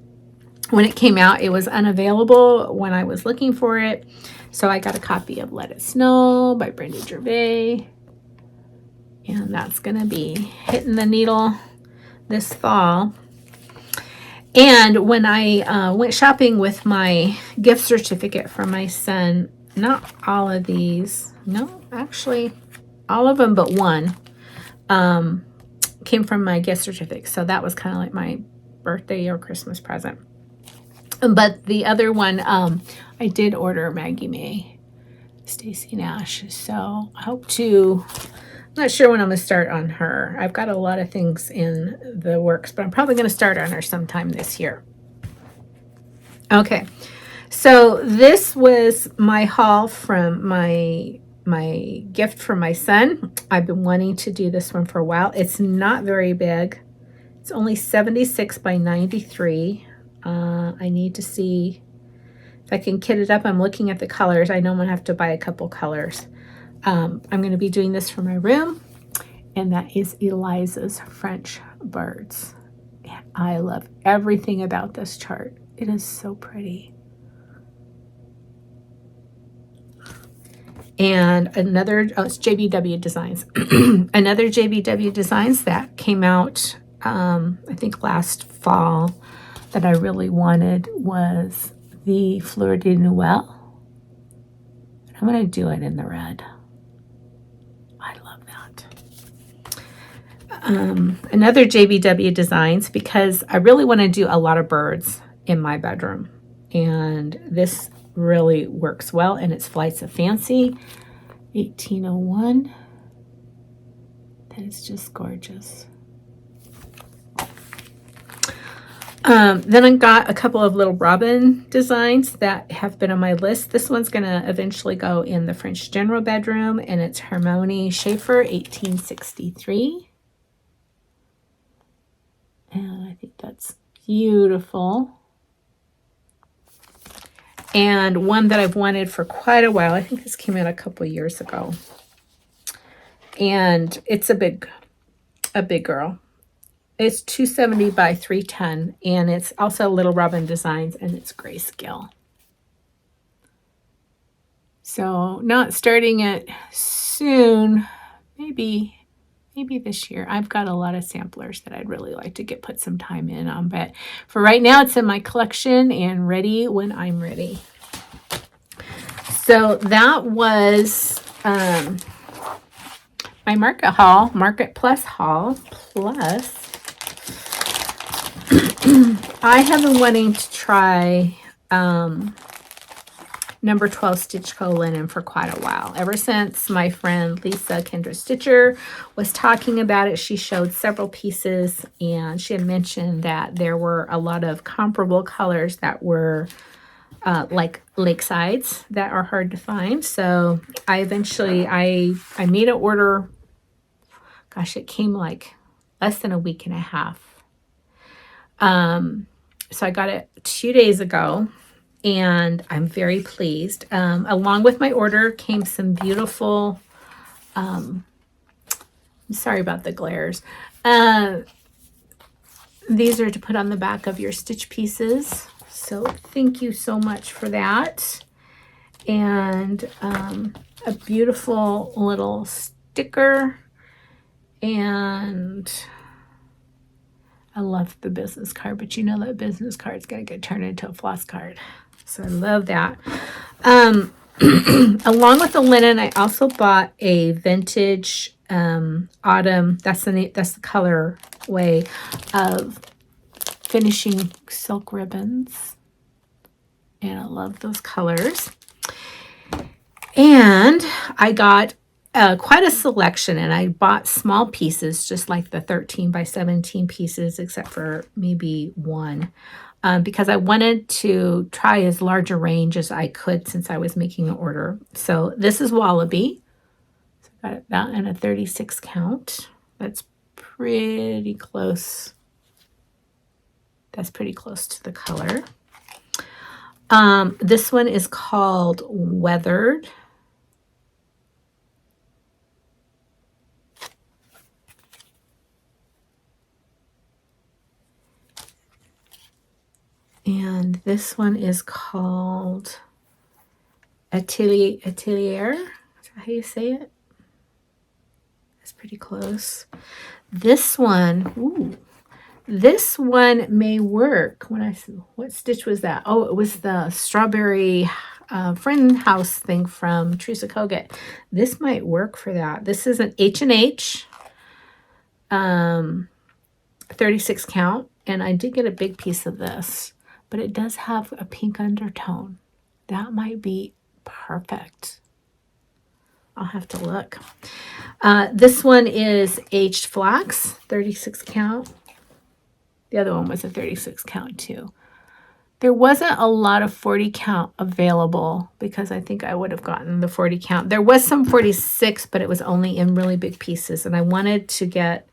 When it came out, it was unavailable when I was looking for it. So I got a copy of Let It Snow by Brenda Gervais. And that's going to be hitting the needle this fall. And when I went shopping with my gift certificate for my son, not all of these, no, actually all of them but one came from my gift certificate. So that was kind of like my birthday or Christmas present. But the other one, I did order Maggie May, Stacy Nash. So I hope to, I'm not sure when I'm going to start on her. I've got a lot of things in the works, but I'm probably going to start on her sometime this year. Okay, so this was my haul from my gift for my son. I've been wanting to do this one for a while. It's not very big. It's only 76 by 93. I need to see if I can kit it up. I'm looking at the colors. I know I'm going to have to buy a couple colors. I'm going to be doing this for my room, and that is Eliza's French Birds. And I love everything about this chart. It is so pretty. And another, it's JBW Designs. Another JBW Designs that came out, I think last fall, that I really wanted was the Fleur de Noël. I'm going to do it in the red. I love that. Another JBW Designs, because I really want to do a lot of birds in my bedroom. And this really works well, and it's Flights of Fancy, 1801. That is just gorgeous. Then I got a couple of little robin designs that have been on my list. This one's going to eventually go in the French general bedroom, and it's Harmonie Schaefer, 1863. And I think that's beautiful. And one that I've wanted for quite a while. I think this came out a couple years ago. And it's a big girl. It's 270 by 310, and it's also Little Robin Designs, and it's grayscale. So not starting it soon, maybe this year. I've got a lot of samplers that I'd really like to put some time in on, but for right now it's in my collection and ready when I'm ready. So that was my Market Plus haul. Plus, I have been wanting to try number 12 Stitch Co. linen for quite a while. Ever since my friend Lisa Kendra Stitcher was talking about it, she showed several pieces, and she had mentioned that there were a lot of comparable colors that were like lakesides that are hard to find. So I eventually, I made an order. Gosh, it came like less than a week and a half. So I got it 2 days ago, and I'm very pleased. Along with my order came some beautiful, I'm sorry about the glares. These are to put on the back of your stitch pieces. So thank you so much for that. And a beautiful little sticker. And I love the business card, but you know that business card is going to get turned into a floss card. So I love that. Along with the linen, I also bought a vintage autumn. That's the color way of finishing silk ribbons. And I love those colors. And I got quite a selection, and I bought small pieces, just like the 13 by 17 pieces, except for maybe one, because I wanted to try as large a range as I could since I was making an order. So this is Wallaby. So I got that in a 36 count. That's pretty close. That's pretty close to the color. This one is called Weathered. And this one is called Atelier. Is that how you say it? That's pretty close. This one, this one may work. What stitch was that? Oh, it was the strawberry friend house thing from Teresa Kogut. This might work for that. This is an H&H 36 count, and I did get a big piece of this, but it does have a pink undertone. That might be perfect. I'll have to look. This one is aged flax, 36 count. The other one was a 36 count too. There wasn't a lot of 40 count available because I think I would have gotten the 40 count. There was some 46, but it was only in really big pieces, and I wanted to get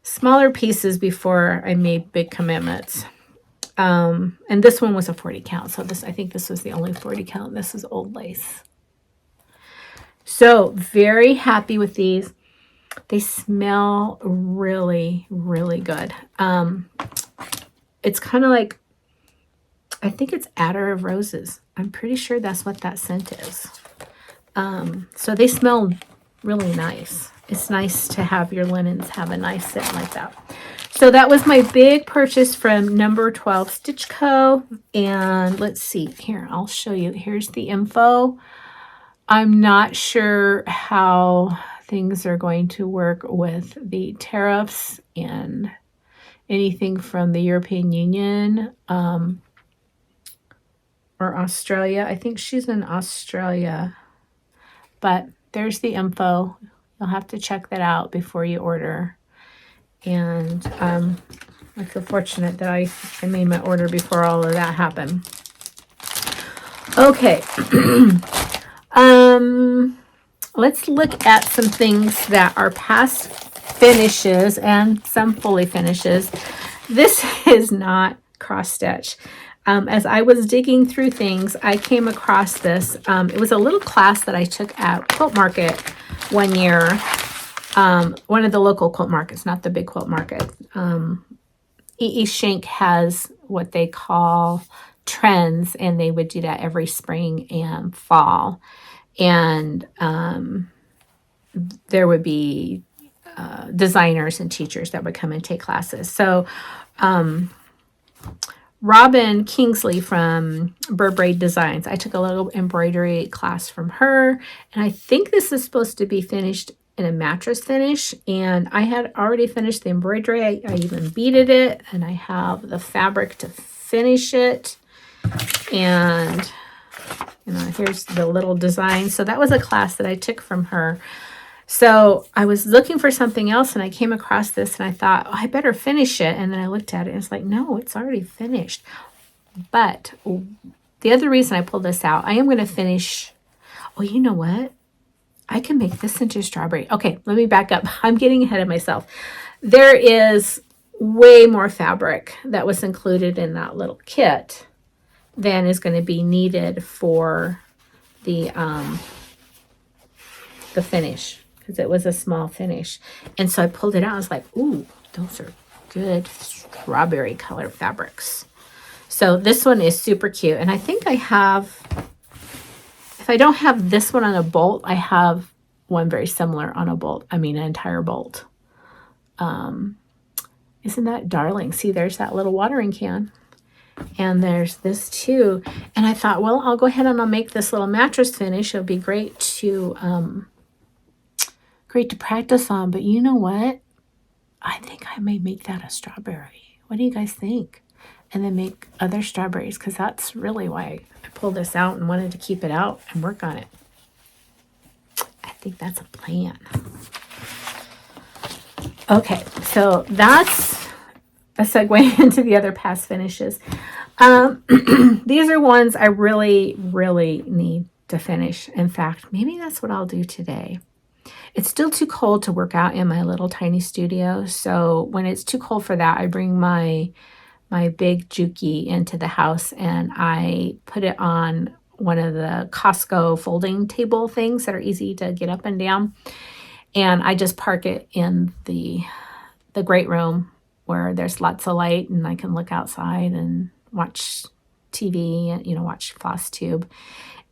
smaller pieces before I made big commitments. And this one was a 40 count. So I think this was the only 40 count. This is old lace. So very happy with these. They smell really, really good. It's kind of like, I think it's Attar of Roses. I'm pretty sure that's what that scent is. So they smell really nice. It's nice to have your linens have a nice scent like that. So that was my big purchase from number 12 Stitch Co. And let's see here. I'll show you. Here's the info. I'm not sure how things are going to work with the tariffs and anything from the European Union or Australia. I think she's in Australia, but there's the info. You'll have to check that out before you order. And I feel fortunate that I made my order before all of that happened. Okay. Let's look at some things that are past finishes and some fully finishes. This is not cross stitch. As I was digging through things, I came across this. It was a little class that I took at Quilt Market one year. One of the local quilt markets, not the big quilt market. E.E. Schenck has what they call trends, and they would do that every spring and fall. And there would be designers and teachers that would come and take classes. So Robin Kingsley from Bird Braid Designs, I took a little embroidery class from her, and I think this is supposed to be finished in a mattress finish, and I had already finished the embroidery. I even beaded it, and I have the fabric to finish it. And here's the little design. So that was a class that I took from her. So I was looking for something else, and I came across this, and I thought, oh, I better finish it. And then I looked at it, and it's like, no, it's already finished. But the other reason I pulled this out, I am going to finish. Oh, you know what? I can make this into strawberry. Okay, let me back up. I'm getting ahead of myself. There is way more fabric that was included in that little kit than is going to be needed for the finish, because it was a small finish. And so I pulled it out. I was like, ooh, those are good strawberry color fabrics. So this one is super cute. And I think I have, if I don't have this one on a bolt, I have one very similar on a bolt. I mean, an entire bolt. Isn't that darling? See, there's that little watering can. And there's this too. And I thought, well, I'll go ahead and I'll make this little mattress finish. It'll be great to practice on. But you know what? I think I may make that a strawberry. What do you guys think? And then make other strawberries, because that's really why I pulled this out and wanted to keep it out and work on it. I think that's a plan. Okay, so that's a segue into the other past finishes. These are ones I really, really need to finish. In fact, maybe that's what I'll do today. It's still too cold to work out in my little tiny studio. So when it's too cold for that, I bring my big Juki into the house and I put it on one of the Costco folding table things that are easy to get up and down. And I just park it in the great room where there's lots of light and I can look outside and watch TV and, watch Flosstube.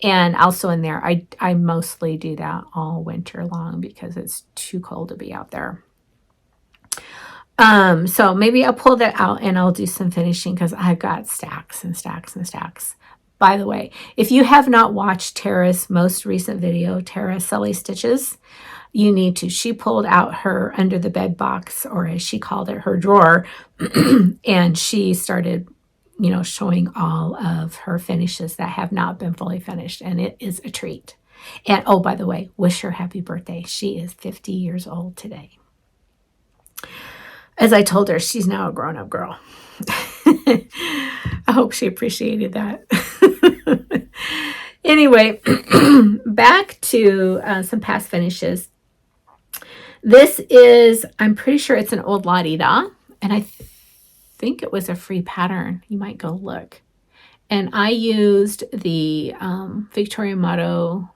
And also in there, I mostly do that all winter long because it's too cold to be out there. So maybe I'll pull that out and I'll do some finishing because I've got stacks and stacks and stacks. By the way, if you have not watched Tara's most recent video, Tara Sully Stitches, you need to. She pulled out her under the bed box, or as she called it, her drawer, and she started, showing all of her finishes that have not been fully finished, and it is a treat. And oh, by the way, wish her happy birthday. She is 50 years old today. As I told her, she's now a grown-up girl. I hope she appreciated that. Anyway, back to some past finishes. This is, I'm pretty sure it's an old La-Di-Da, and I think it was a free pattern. You might go look. And I used the Victoria Motto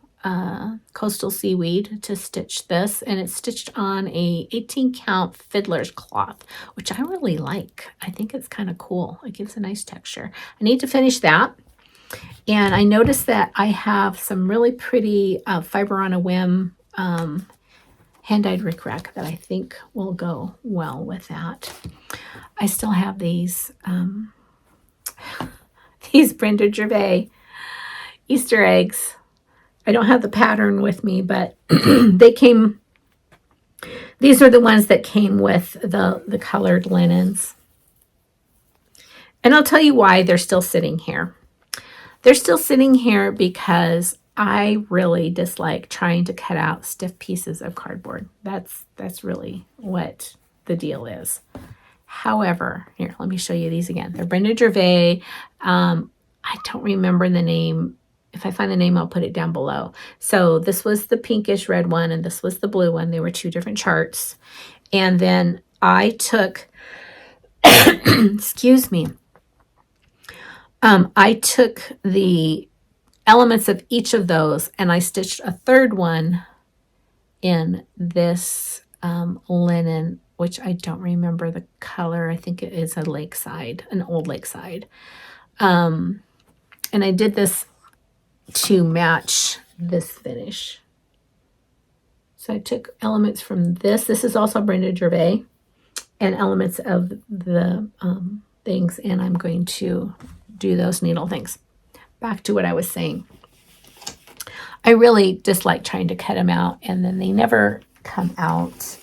Coastal Seaweed to stitch this, and it's stitched on a 18 count fiddler's cloth, which I really like. I think it's kind of cool. It gives a nice texture. I need to finish that. And I noticed that I have some really pretty Fiber on a Whim hand-dyed rickrack that I think will go well with that. I still have these Brenda Gervais Easter eggs. I don't have the pattern with me, but these are the ones that came with the colored linens. And I'll tell you why they're still sitting here. They're still sitting here because I really dislike trying to cut out stiff pieces of cardboard. That's really what the deal is. However, here, let me show you these again. They're Brenda Gervais. I don't remember the name. If I find the name, I'll put it down below. So this was the pinkish red one, and this was the blue one. They were two different charts. And then I took, excuse me, I took the elements of each of those and I stitched a third one in this linen, which I don't remember the color. I think it is a lakeside, an old lakeside. And I did this to match this finish. So I took elements from this. This is also Brenda Gervais, and elements of the things, and I'm going to do those needle things. Back to what I was saying. I really dislike trying to cut them out, and then they never come out,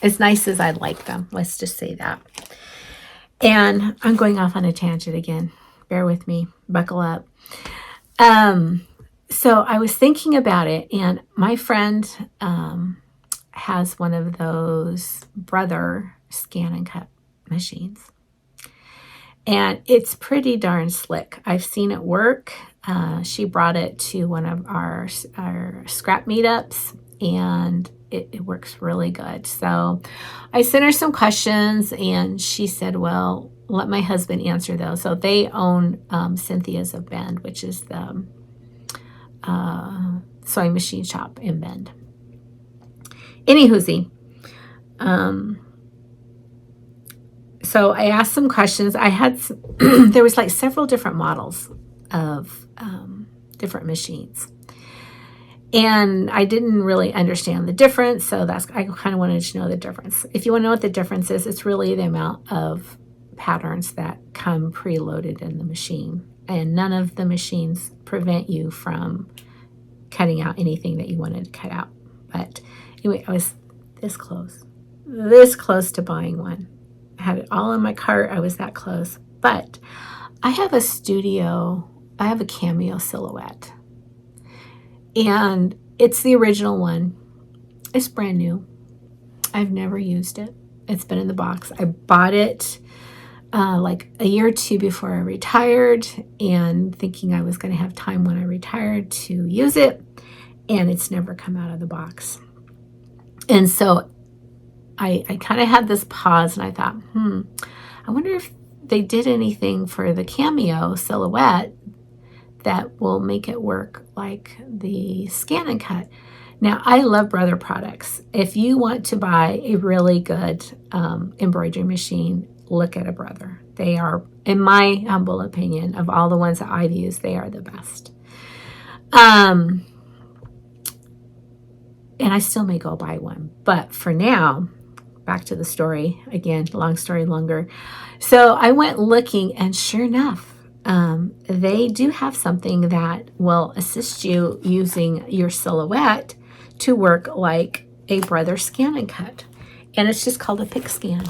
as nice as I'd like them. Let's just say that. And I'm going off on a tangent again. Bear with me. Buckle up. So I was thinking about it, and my friend has one of those Brother scan and cut machines. And it's pretty darn slick. I've seen it work. She brought it to one of our scrap meetups, and it works really good. So I sent her some questions, and she said, well, let my husband answer those. So they own Cynthia's of Bend, which is the sewing machine shop in Bend. Anywhoosie, so I asked some questions. I had there was like several different models of different machines, and I didn't really understand the difference. So I kind of wanted to know the difference. If you want to know what the difference is, it's really the amount of patterns that come preloaded in the machine, and none of the machines prevent you from cutting out anything that you wanted to cut out. But anyway, I was this close to buying one. I had it all in my cart. I was that close. But I have a Cameo silhouette, and it's the original one. It's brand new. I've never used it. It's been in the box. I bought it like a year or two before I retired, and thinking I was going to have time when I retired to use it, and it's never come out of the box. And so I kind of had this pause, and I thought, I wonder if they did anything for the Cameo silhouette that will make it work like the Scan and Cut. Now, I love Brother products. If you want to buy a really good embroidery machine, look at a Brother. They are, in my humble opinion, of all the ones that I've used, they are the best. And I still may go buy one. But for now, back to the story. Again, long story longer. So I went looking, and sure enough, they do have something that will assist you using your silhouette to work like a Brother Scan and Cut. And it's just called a pick scan.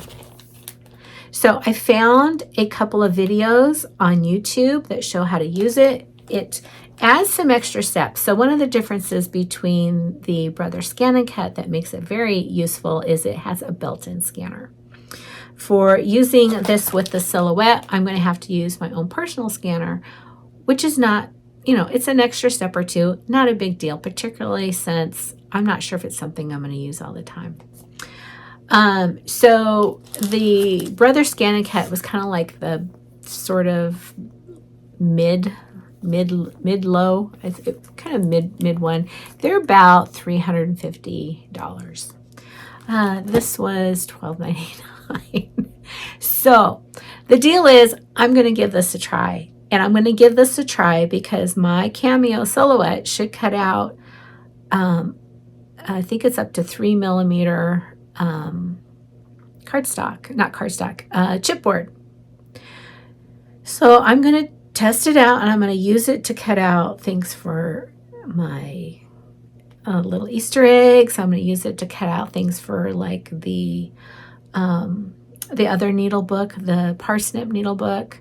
So I found a couple of videos on YouTube that show how to use it. It adds some extra steps. So one of the differences between the Brother Scan and Cut that makes it very useful is it has a built-in scanner. For using this with the silhouette, I'm going to have to use my own personal scanner, which is not, it's an extra step or two, not a big deal, particularly since I'm not sure if it's something I'm going to use all the time. So the Brother Scan and Cut was kind of like the sort of mid-low, it's kind of mid one. They're about $350. This was $12.99. So the deal is, I'm going to give this a try, and I'm going to give this a try because my Cameo silhouette should cut out, I think it's up to 3mm chipboard. So I'm going to test it out, and I'm going to use it to cut out things for my little Easter eggs. I'm going to use it to cut out things for like the other needle book, the parsnip needle book,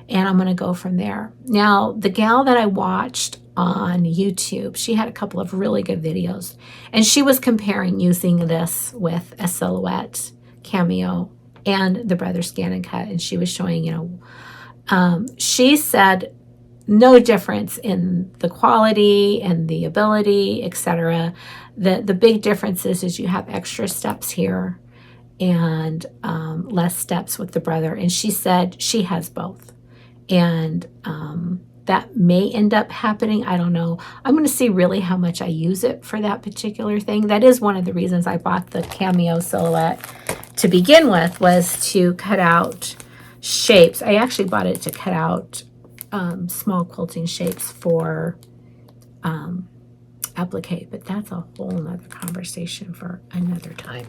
and I'm going to go from there. Now, the gal that I watched on YouTube, she had a couple of really good videos, and she was comparing using this with a silhouette Cameo and the Brother Scan and Cut, and she was showing, she said no difference in the quality and the ability, etc. The big difference is you have extra steps here and less steps with the Brother. And she said she has both. And that may end up happening. I don't know. I'm going to see really how much I use it for that particular thing. That is one of the reasons I bought the Cameo silhouette to begin with, was to cut out shapes. I actually bought it to cut out small quilting shapes for applique, but that's a whole nother conversation for another time.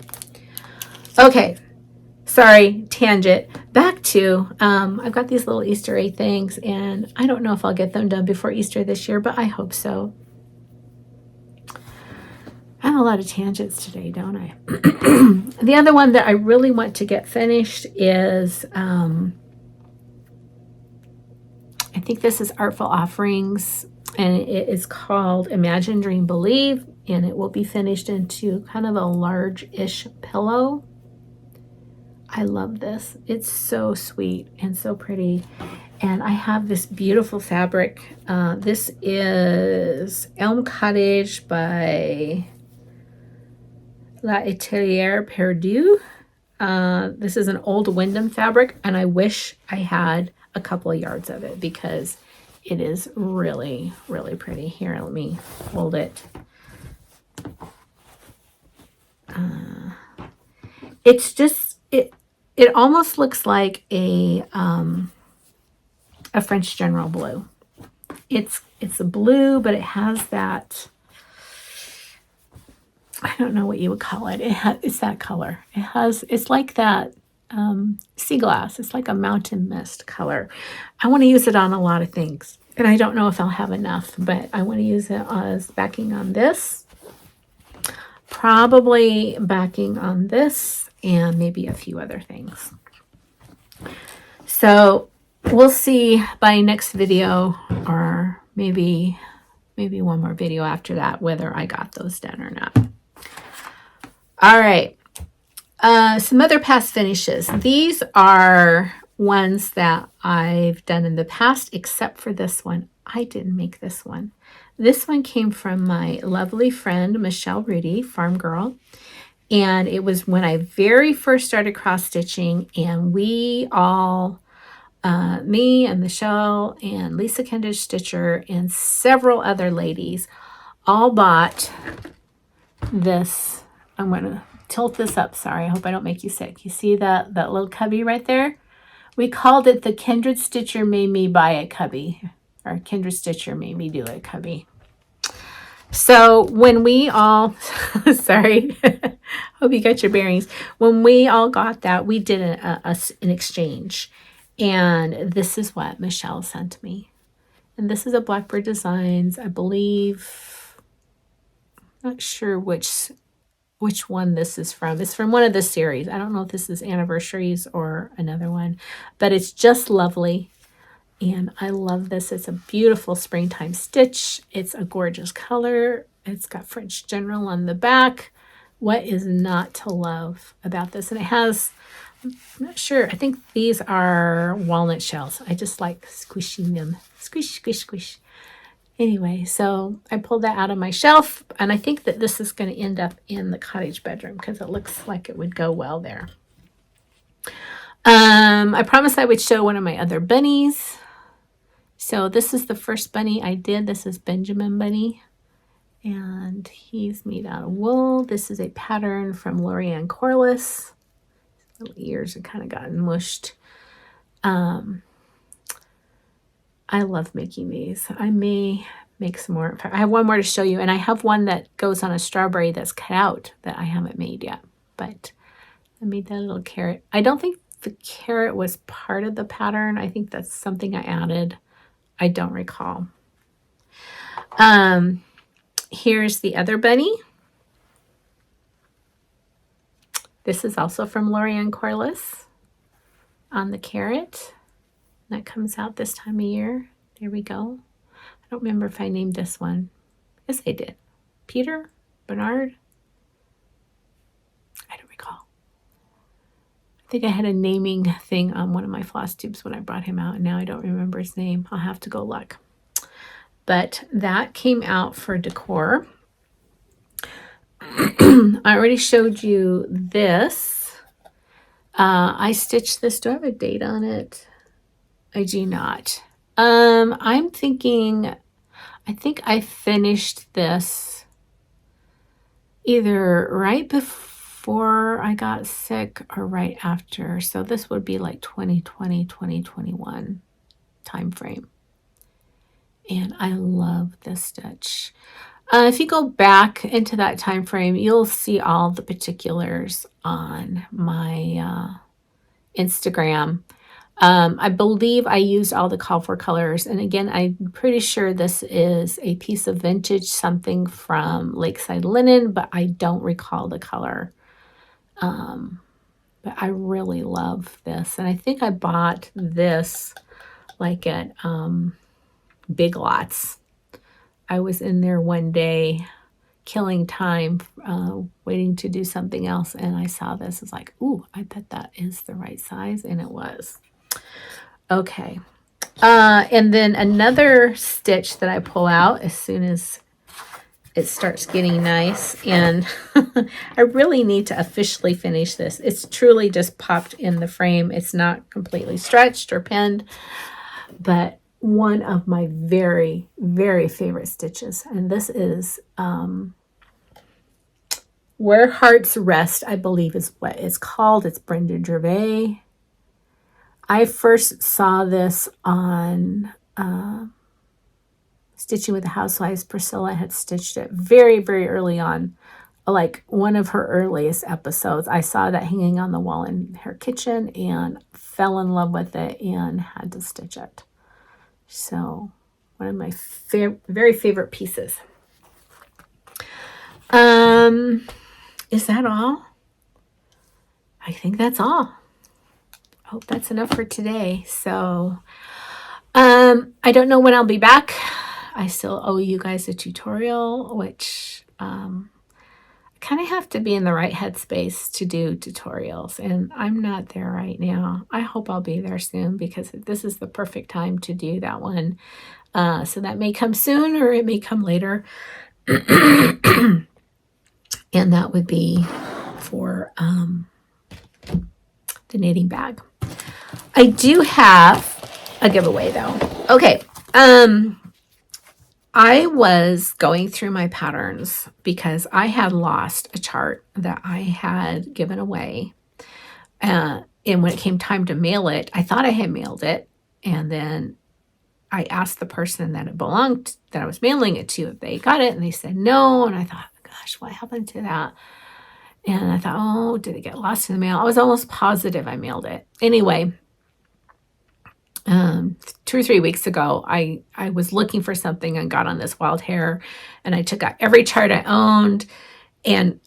Okay, sorry, tangent. Back to, I've got these little Easter egg things, and I don't know if I'll get them done before Easter this year, but I hope so. I have a lot of tangents today, don't I? The other one that I really want to get finished is, I think this is Artful Offerings, and it is called Imagine, Dream, Believe, and it will be finished into kind of a large-ish pillow. I love this. It's so sweet and so pretty. And I have this beautiful fabric. This is Elm Cottage by L'Atelier Perdu. This is an old Wyndham fabric, and I wish I had a couple of yards of it because it is really, really pretty. Here, let me hold it. It's just, it almost looks like a French General blue. It's a blue, but it has that, I don't know what you would call it. It's that color. It's like that sea glass. It's like a mountain mist color. I want to use it on a lot of things, and I don't know if I'll have enough, but I want to use it as backing on this, probably backing on this, and maybe a few other things. So we'll see by next video, or maybe one more video after that, whether I got those done or not. All right. Some other past finishes. These are ones that I've done in the past, except for this one. I didn't make this one. This one came from my lovely friend, Michelle Rudy, Farm Girl. And it was when I very first started cross stitching, and we all, me and Michelle and Lisa Kendrick Stitcher and several other ladies all bought this. I'm going to tilt this up. Sorry, I hope I don't make you sick. You see that little cubby right there? We called it the Kindred Stitcher Made Me Buy It cubby, or Kindred Stitcher Made Me Do It cubby. So when we all, sorry, hope you got your bearings. When we all got that, we did an exchange. And this is what Michelle sent me. And this is a Blackbird Designs, I believe, not sure which one this is from. It's from one of the series. I don't know if this is Anniversaries or another one, but it's just lovely. And I love this. It's a beautiful springtime stitch. It's a gorgeous color. It's got French General on the back. What is not to love about this? And it has, I'm not sure, I think these are walnut shells. I just like squishing them. Squish, squish, squish. Anyway, so I pulled that out of my shelf, and I think that this is going to end up in the cottage bedroom because it looks like it would go well there. I promised I would show one of my other bunnies. So this is the first bunny I did. This is Benjamin Bunny, and he's made out of wool. This is a pattern from Lorianne Corliss. His little ears have kind of gotten mushed. I love making these. I may make some more. I have one more to show you, and I have one that goes on a strawberry that's cut out that I haven't made yet, but I made that little carrot. I don't think the carrot was part of the pattern. I think that's something I added. I don't recall. Here's the other bunny. This is also from Lorianne Corliss on the carrot. That comes out this time of year. There we go. I don't remember if I named this one. Yes, I did. Peter? Bernard? I don't recall. I think I had a naming thing on one of my Flosstubes when I brought him out, and now I don't remember his name. I'll have to go look. But that came out for decor. I already showed you this. I stitched this. Do I have a date on it? I do not. I'm thinking, I think I finished this either right before I got sick or right after. So this would be like 2020, 2021 time frame. And I love this stitch. If you go back into that time frame, you'll see all the particulars on my Instagram. I believe I used all the call for colors. And again, I'm pretty sure this is a piece of vintage, something from Lakeside Linen, but I don't recall the color. But I really love this. And I think I bought this like at Big Lots. I was in there one day killing time, waiting to do something else, and I saw this. It's like, ooh, I bet that is the right size, and it was. Okay. And then another stitch that I pull out as soon as it starts getting nice. And I really need to officially finish this. It's truly just popped in the frame. It's not completely stretched or pinned, but one of my very, very favorite stitches. And this is Where Hearts Rest, I believe is what it's called. It's Brenda Gervais. I first saw this on Stitching with the Housewives. Priscilla had stitched it very, very early on, like one of her earliest episodes. I saw that hanging on the wall in her kitchen and fell in love with it and had to stitch it. So one of my very favorite pieces. Is that all? I think that's all. I hope that's enough for today. So I don't know when I'll be back. I still owe you guys a tutorial, which I kind of have to be in the right headspace to do tutorials, and I'm not there right now. I hope I'll be there soon, because this is the perfect time to do that one. So that may come soon, or it may come later. And that would be for the knitting bag. I do have a giveaway though. Okay. I was going through my patterns because I had lost a chart that I had given away. And when it came time to mail it, I thought I had mailed it. And then I asked the person that it belonged, that I was mailing it to, if they got it. And they said no. And I thought, gosh, what happened to that? And I thought, oh, did it get lost in the mail? I was almost positive I mailed it. Anyway, 2 or 3 weeks ago, I was looking for something and got on this Wild Hair, and I took out every chart I owned and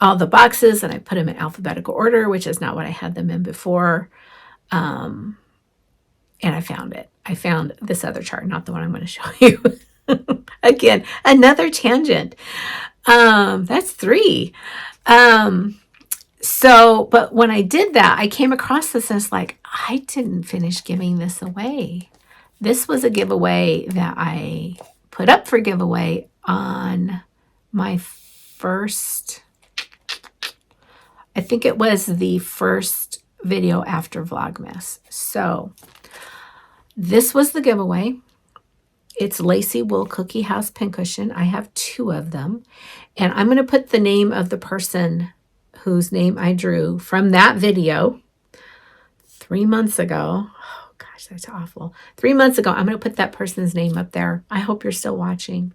all the boxes, and I put them in alphabetical order, which is not what I had them in before. And I found it. I found this other chart, not the one I'm going to show you. Again, another tangent. That's 3. But when I did that, I came across this and it's like, I didn't finish giving this away. This was a giveaway that I put up for giveaway on my first, I think it was the first video after Vlogmas. So this was the giveaway. It's Lacy Wool Cookie House Pincushion. I have 2 of them. And I'm going to put the name of the person whose name I drew from that video 3 months ago. Oh, gosh, that's awful. 3 months ago, I'm going to put that person's name up there. I hope you're still watching.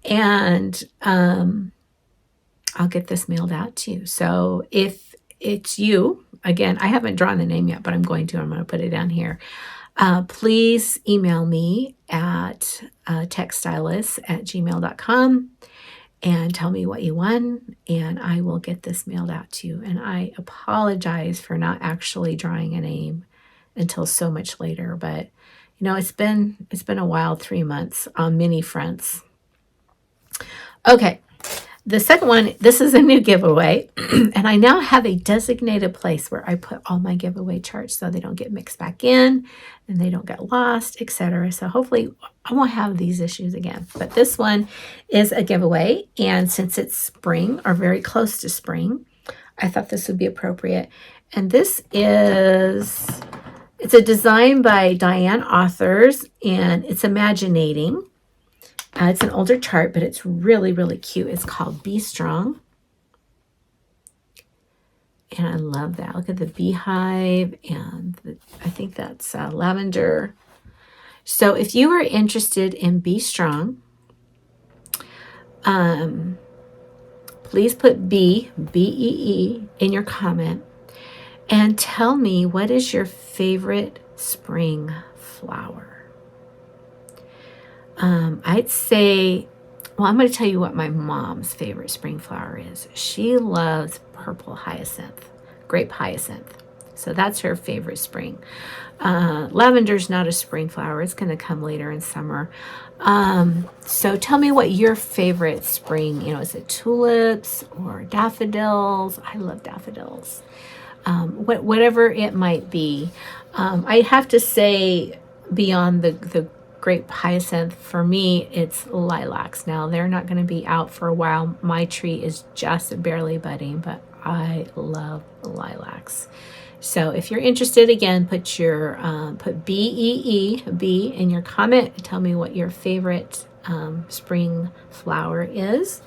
And I'll get this mailed out to you. So if it's you, again, I haven't drawn the name yet, but I'm going to. I'm going to put it down here. Please email me at texstylust@gmail.com and tell me what you won, and I will get this mailed out to you. And I apologize for not actually drawing a name until so much later, but you know, it's been a wild 3 months on many fronts. Okay. The second one, this is a new giveaway, and I now have a designated place where I put all my giveaway charts so they don't get mixed back in and they don't get lost, etc. So hopefully I won't have these issues again. But this one is a giveaway, and since it's spring or very close to spring, I thought this would be appropriate. And this is, it's a design by Diane Authors, and it's Imaginating. It's an older chart, but it's really, really cute. It's called Be Strong. And I love that. Look at the beehive, and I think that's lavender. So if you are interested in Be Strong, please put B-E-E, in your comment and tell me, what is your favorite spring flower? I'd say, well, I'm going to tell you what my mom's favorite spring flower is. She loves purple hyacinth, grape hyacinth. So that's her favorite spring. Lavender's not a spring flower. It's going to come later in summer. So tell me what your favorite spring, is it tulips or daffodils? I love daffodils. Whatever it might be. I have to say, beyond the grape hyacinth. For me, it's lilacs. Now, they're not going to be out for a while. My tree is just barely budding, but I love lilacs. So if you're interested, again, put your put B in your comment. Tell me what your favorite spring flower is.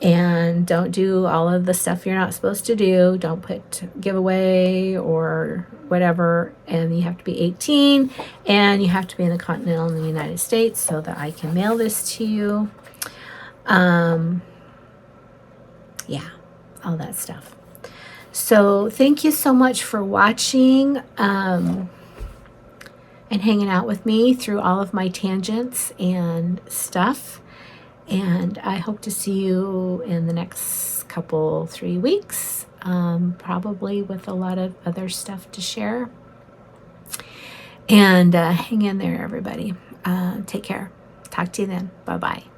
And don't do all of the stuff you're not supposed to do. Don't put giveaway or whatever. And you have to be 18, and you have to be in the continental in the United States so that I can mail this to you. Yeah, all that stuff. So thank you so much for watching and hanging out with me through all of my tangents and stuff. And I hope to see you in the next 3 weeks, probably with a lot of other stuff to share. And hang in there, everybody. Take care. Talk to you then. Bye-bye.